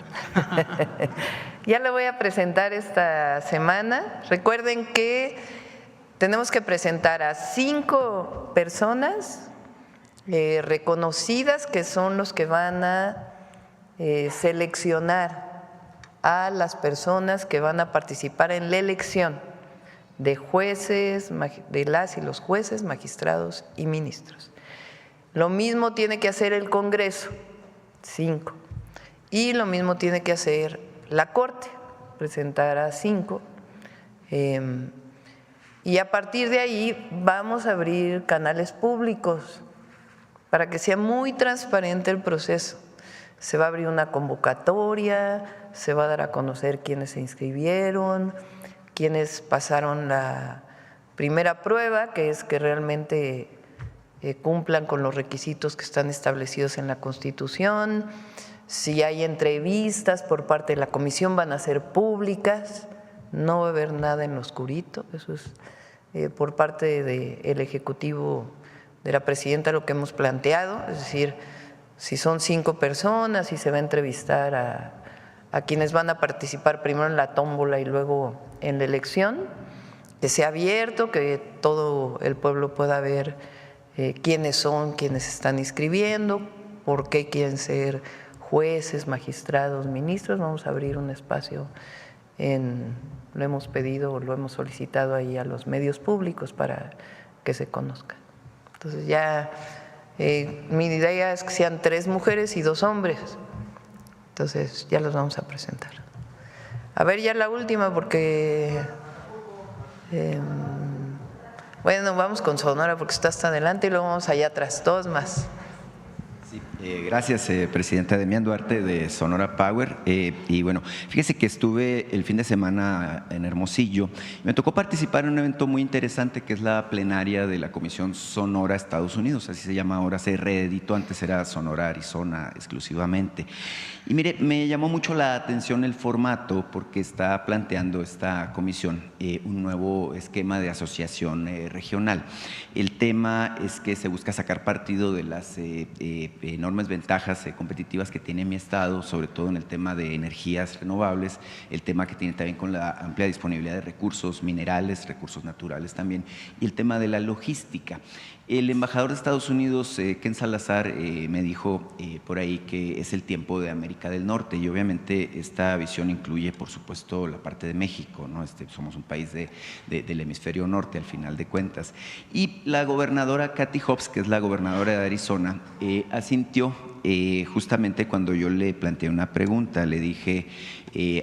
Ya le voy a presentar esta semana. Recuerden que tenemos que presentar a 5 personas reconocidas que son los que van a seleccionar a las personas que van a participar en la elección de jueces, de las y los jueces, magistrados y ministros. Lo mismo tiene que hacer el Congreso, 5, y lo mismo tiene que hacer la Corte, presentar a 5. Y a partir de ahí vamos a abrir canales públicos para que sea muy transparente el proceso. Se va a abrir una convocatoria, se va a dar a conocer quiénes se inscribieron, quiénes pasaron la primera prueba, que es que realmente cumplan con los requisitos que están establecidos en la Constitución. Si hay entrevistas por parte de la comisión, van a ser públicas, no va a haber nada en lo oscurito, eso es por parte del Ejecutivo de la Presidenta lo que hemos planteado, es decir, si son 5 personas y se va a entrevistar a quienes van a participar primero en la tómbola y luego en la elección, que sea abierto, que todo el pueblo pueda ver quiénes son, quiénes están inscribiendo, por qué quieren ser jueces, magistrados, ministros. Vamos a abrir un espacio, lo hemos pedido, lo hemos solicitado ahí a los medios públicos para que se conozca. Entonces ya mi idea es que sean 3 mujeres y 2 hombres. Entonces ya los vamos a presentar. A ver, ya la última, porque bueno, vamos con Sonora porque está hasta adelante y luego vamos allá atrás, 2 más. Sí, gracias, Presidenta. Demián Duarte, de Sonora Power. Y bueno, fíjese que estuve el fin de semana en Hermosillo. Me tocó participar en un evento muy interesante que es la plenaria de la Comisión Sonora Estados Unidos, así se llama ahora, se reeditó, antes era Sonora Arizona exclusivamente. Y mire, me llamó mucho la atención el formato porque está planteando esta comisión un nuevo esquema de asociación regional. El tema es que se busca sacar partido de las enormes ventajas competitivas que tiene mi estado, sobre todo en el tema de energías renovables, el tema que tiene también con la amplia disponibilidad de recursos minerales, recursos naturales también, y el tema de la logística. El embajador de Estados Unidos, Ken Salazar, me dijo por ahí que es el tiempo de América del Norte, y obviamente esta visión incluye, por supuesto, la parte de México, ¿no? Somos un país del hemisferio norte, al final de cuentas. Y la gobernadora Kathy Hobbs, que es la gobernadora de Arizona, asintió justamente cuando yo le planteé una pregunta. Le dije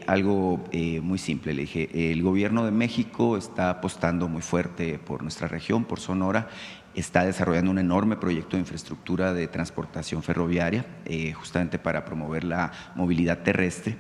algo muy simple, le dije, el gobierno de México está apostando muy fuerte por nuestra región, por Sonora, está desarrollando un enorme proyecto de infraestructura de transportación ferroviaria, justamente para promover la movilidad terrestre.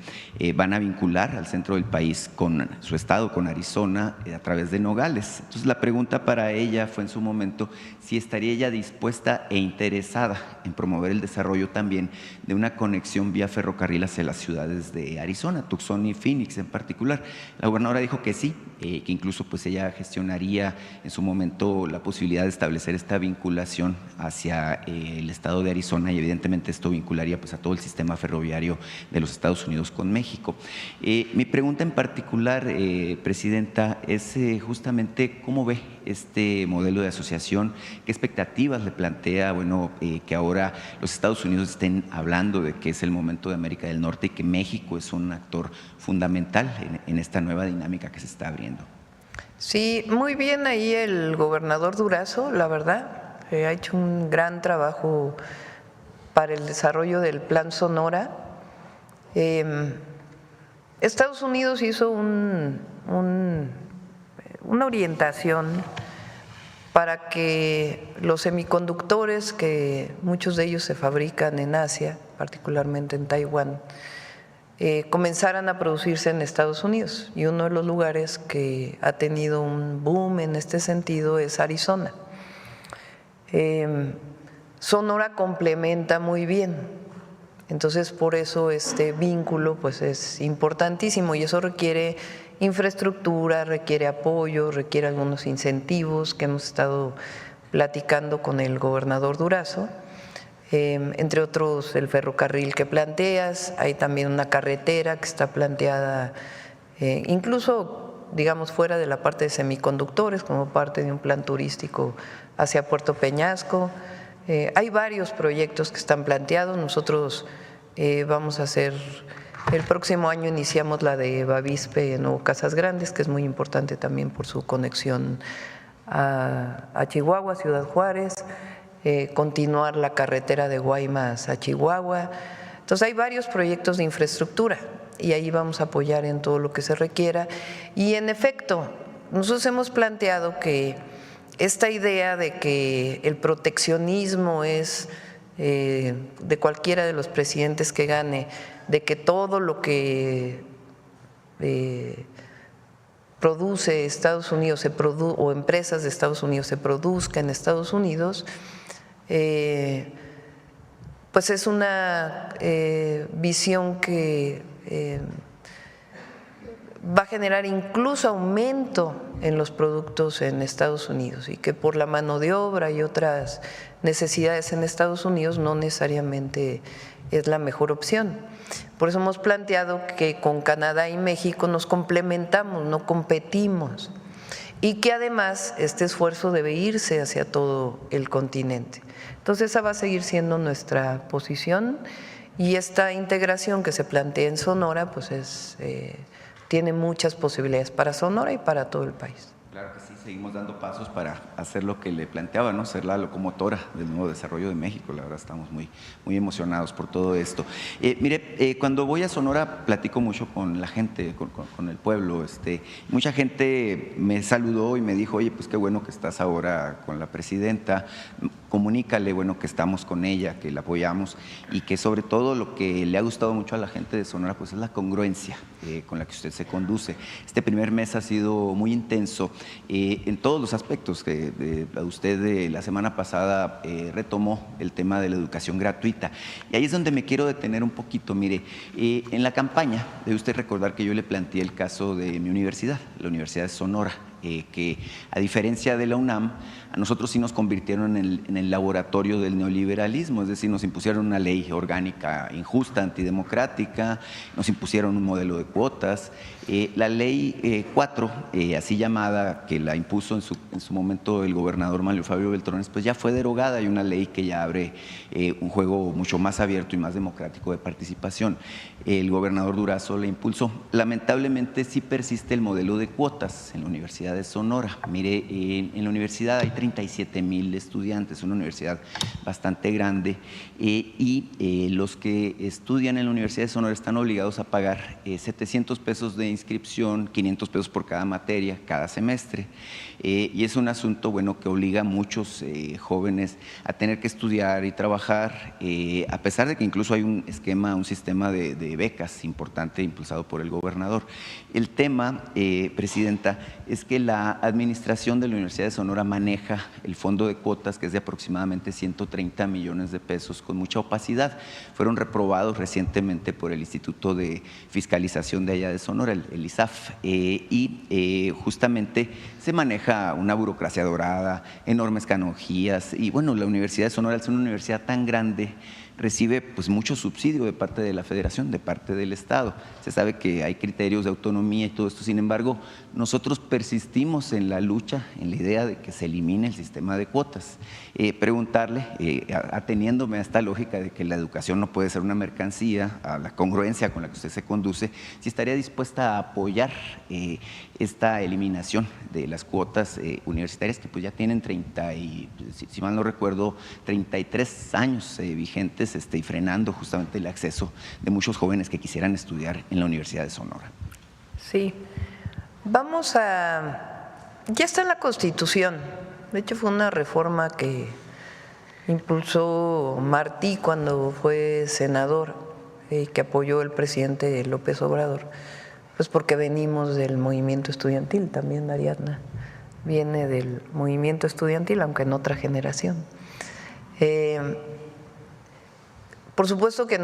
Van a vincular al centro del país con su estado, con Arizona, a través de Nogales. Entonces la pregunta para ella fue en su momento si estaría ella dispuesta e interesada en promover el desarrollo también de una conexión vía ferrocarril hacia las ciudades de Arizona, Tucson y Phoenix en particular. La gobernadora dijo que sí, que incluso pues ella gestionaría en su momento la posibilidad de establecer esta vinculación hacia el estado de Arizona, y evidentemente esto vincularía pues a todo el sistema ferroviario de los Estados Unidos con México. Mi pregunta en particular, Presidenta, es justamente cómo ve este modelo de asociación, qué expectativas le plantea, bueno, que ahora los Estados Unidos estén hablando de que es el momento de América del Norte y que México es un actor fundamental en esta nueva dinámica que se está abriendo. Sí, muy bien ahí el gobernador Durazo, la verdad, ha hecho un gran trabajo para el desarrollo del Plan Sonora. Estados Unidos hizo una orientación para que los semiconductores, que muchos de ellos se fabrican en Asia, particularmente en Taiwán, comenzaran a producirse en Estados Unidos, y uno de los lugares que ha tenido un boom en este sentido es Arizona. Sonora complementa muy bien, entonces por eso este vínculo pues es importantísimo, y eso requiere infraestructura, requiere apoyo, requiere algunos incentivos que hemos estado platicando con el gobernador Durazo. Entre otros el ferrocarril que planteas, hay también una carretera que está planteada incluso, digamos, fuera de la parte de semiconductores, como parte de un plan turístico hacia Puerto Peñasco. Hay varios proyectos que están planteados. Nosotros vamos a hacer, el próximo año iniciamos la de Bavispe en Nuevo Casas Grandes, que es muy importante también por su conexión a Chihuahua, Ciudad Juárez. Continuar la carretera de Guaymas a Chihuahua. Entonces hay varios proyectos de infraestructura y ahí vamos a apoyar en todo lo que se requiera. Y en efecto, nosotros hemos planteado que esta idea de que el proteccionismo es de cualquiera de los presidentes que gane, de que todo lo que produce Estados Unidos o empresas de Estados Unidos se produzca en Estados Unidos, pues es una visión que va a generar incluso aumento en los productos en Estados Unidos y que por la mano de obra y otras necesidades en Estados Unidos no necesariamente es la mejor opción. Por eso hemos planteado que con Canadá y México nos complementamos, no competimos, y que además este esfuerzo debe irse hacia todo el continente. Entonces esa va a seguir siendo nuestra posición y esta integración que se plantea en Sonora pues tiene muchas posibilidades para Sonora y para todo el país. Claro que sí, seguimos dando pasos para hacer lo que le planteaba, ¿no? Ser la locomotora del nuevo desarrollo de México. La verdad estamos muy emocionados por todo esto. Mire, cuando voy a Sonora platico mucho con la gente, con el pueblo. Mucha gente me saludó y me dijo, oye, pues qué bueno que estás ahora con la presidenta, comunícale, bueno, que estamos con ella, que la apoyamos y que sobre todo lo que le ha gustado mucho a la gente de Sonora pues es la congruencia con la que usted se conduce. Este primer mes ha sido muy intenso en todos los aspectos. Que usted la semana pasada retomó el tema de la educación gratuita y ahí es donde me quiero detener un poquito. Mire, en la campaña debe usted recordar que yo le planteé el caso de mi universidad, la Universidad de Sonora, que a diferencia de la UNAM, a nosotros sí nos convirtieron en el laboratorio del neoliberalismo, es decir, nos impusieron una ley orgánica injusta, antidemocrática, nos impusieron un modelo de cuotas. La ley 4, así llamada, que la impuso en su momento el gobernador Manlio Fabio Beltrones, pues ya fue derogada. Hay una ley que ya abre un juego mucho más abierto y más democrático de participación. El gobernador Durazo la impulsó. Lamentablemente sí persiste el modelo de cuotas en la Universidad de Sonora. Mire, en la universidad hay 37,000 estudiantes, una universidad bastante grande, y los que estudian en la Universidad de Sonora están obligados a pagar 700 pesos de inscripción, 500 pesos por cada materia, cada semestre, y es un asunto, bueno, que obliga a muchos jóvenes a tener que estudiar y trabajar, a pesar de que incluso hay un sistema de becas importante impulsado por el gobernador. El tema, Presidenta, es que la administración de la Universidad de Sonora maneja el fondo de cuotas, que es de aproximadamente 130 millones de pesos, con mucha opacidad. Fueron reprobados recientemente por el Instituto de Fiscalización de allá de Sonora, el ISAF, y justamente se maneja una burocracia dorada, enormes canonjías, y bueno, la Universidad de Sonora, al ser una universidad tan grande, recibe pues mucho subsidio de parte de la Federación, de parte del Estado. Se sabe que hay criterios de autonomía y todo esto, sin embargo, nosotros persistimos en la lucha, en la idea de que se elimine el sistema de cuotas. Preguntarle, ateniéndome a esta lógica de que la educación no puede ser una mercancía, a la congruencia con la que usted se conduce, si estaría dispuesta a apoyar esta eliminación de las cuotas universitarias, que pues ya tienen si mal no recuerdo, 33 años vigentes, y frenando justamente el acceso de muchos jóvenes que quisieran estudiar en la Universidad de Sonora. Sí, ya está en la Constitución. De hecho, fue una reforma que impulsó Martí cuando fue senador y que apoyó el presidente López Obrador, pues porque venimos del movimiento estudiantil, también Ariadna viene del movimiento estudiantil, aunque en otra generación. Por supuesto que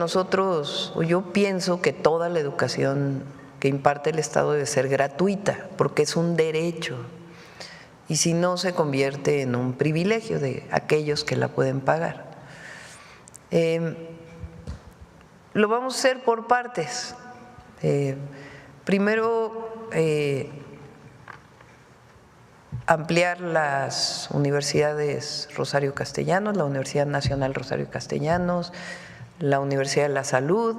yo pienso que toda la educación que imparte el Estado debe ser gratuita, porque es un derecho, y si no se convierte en un privilegio de aquellos que la pueden pagar. Lo vamos a hacer por partes. Primero, ampliar las universidades Rosario Castellanos, la Universidad Nacional Rosario Castellanos, la Universidad de la Salud,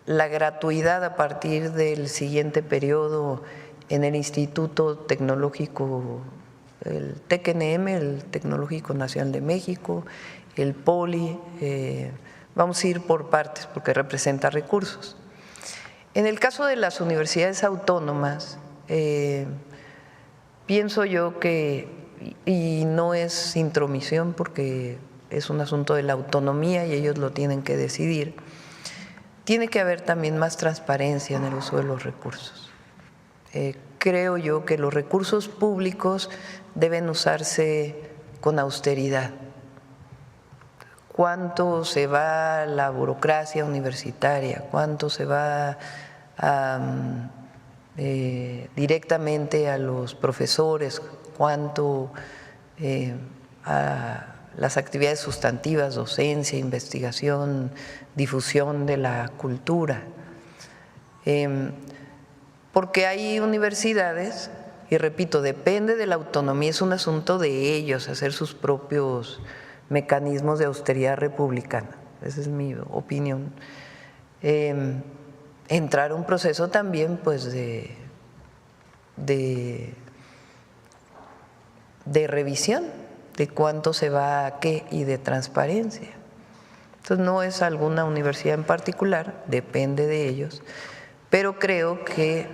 la gratuidad a partir del siguiente periodo en el Instituto Tecnológico, el TECNM, el Tecnológico Nacional de México, el POLI. Vamos a ir por partes porque representa recursos. En el caso de las universidades autónomas, pienso yo que, y no es intromisión porque es un asunto de la autonomía y ellos lo tienen que decidir, tiene que haber también más transparencia en el uso de los recursos. Creo yo que los recursos públicos deben usarse con austeridad. ¿Cuánto se va a la burocracia universitaria? ¿Cuánto se va directamente a los profesores, cuanto a las actividades sustantivas, docencia, investigación, difusión de la cultura. Porque hay universidades, y repito, depende de la autonomía, es un asunto de ellos hacer sus propios mecanismos de austeridad republicana, esa es mi opinión. Entrar a un proceso también pues de revisión de cuánto se va a qué y de transparencia. Entonces no es alguna universidad en particular, depende de ellos, pero creo que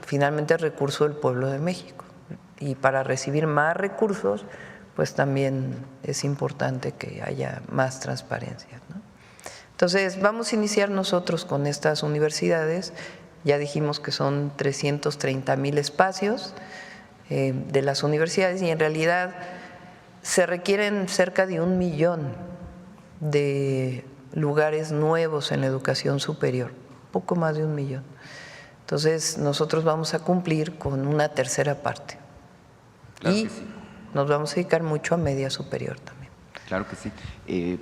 finalmente es recurso del pueblo de México y para recibir más recursos pues también es importante que haya más transparencia, ¿no? Entonces vamos a iniciar nosotros con estas universidades, ya dijimos que son 330,000 espacios de las universidades y en realidad se requieren cerca de 1 millón de lugares nuevos en la educación superior, poco más de 1 millón. Entonces nosotros vamos a cumplir con una tercera parte y nos vamos a dedicar mucho a media superior también. Claro que sí.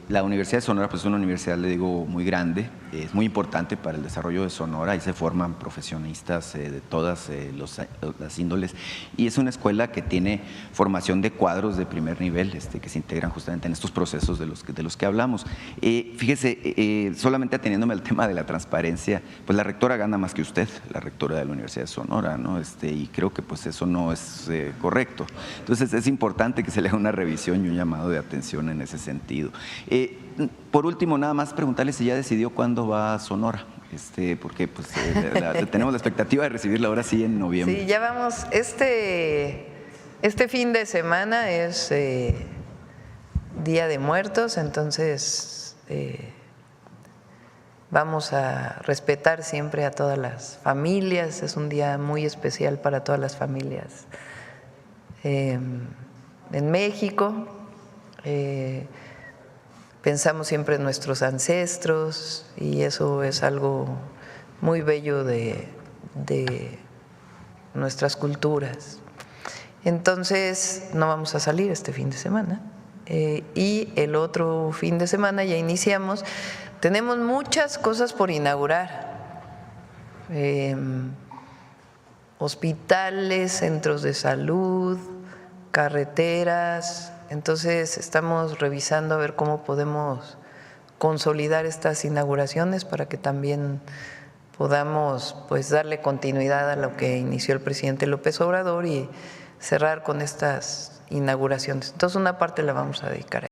La Universidad de Sonora pues es una universidad, le digo, muy grande, es muy importante para el desarrollo de Sonora, ahí se forman profesionistas de todas las índoles y es una escuela que tiene formación de cuadros de primer nivel que se integran justamente en estos procesos de los que hablamos. Fíjese, solamente ateniéndome al tema de la transparencia, pues la rectora gana más que usted, la rectora de la Universidad de Sonora, ¿no? Y creo que pues eso no es correcto. Entonces es importante que se le haga una revisión y un llamado de atención en ese sentido. Por último, nada más preguntarle si ya decidió cuándo va a Sonora, porque pues, tenemos la expectativa de recibirla ahora sí en noviembre. Sí, ya vamos, este fin de semana es Día de Muertos, entonces vamos a respetar siempre a todas las familias, es un día muy especial para todas las familias en México. Pensamos siempre en nuestros ancestros y eso es algo muy bello de nuestras culturas. Entonces no vamos a salir este fin de semana y el otro fin de semana ya iniciamos. Tenemos muchas cosas por inaugurar, hospitales, centros de salud, carreteras. Entonces estamos revisando a ver cómo podemos consolidar estas inauguraciones para que también podamos pues darle continuidad a lo que inició el presidente López Obrador y cerrar con estas inauguraciones. Entonces una parte la vamos a dedicar a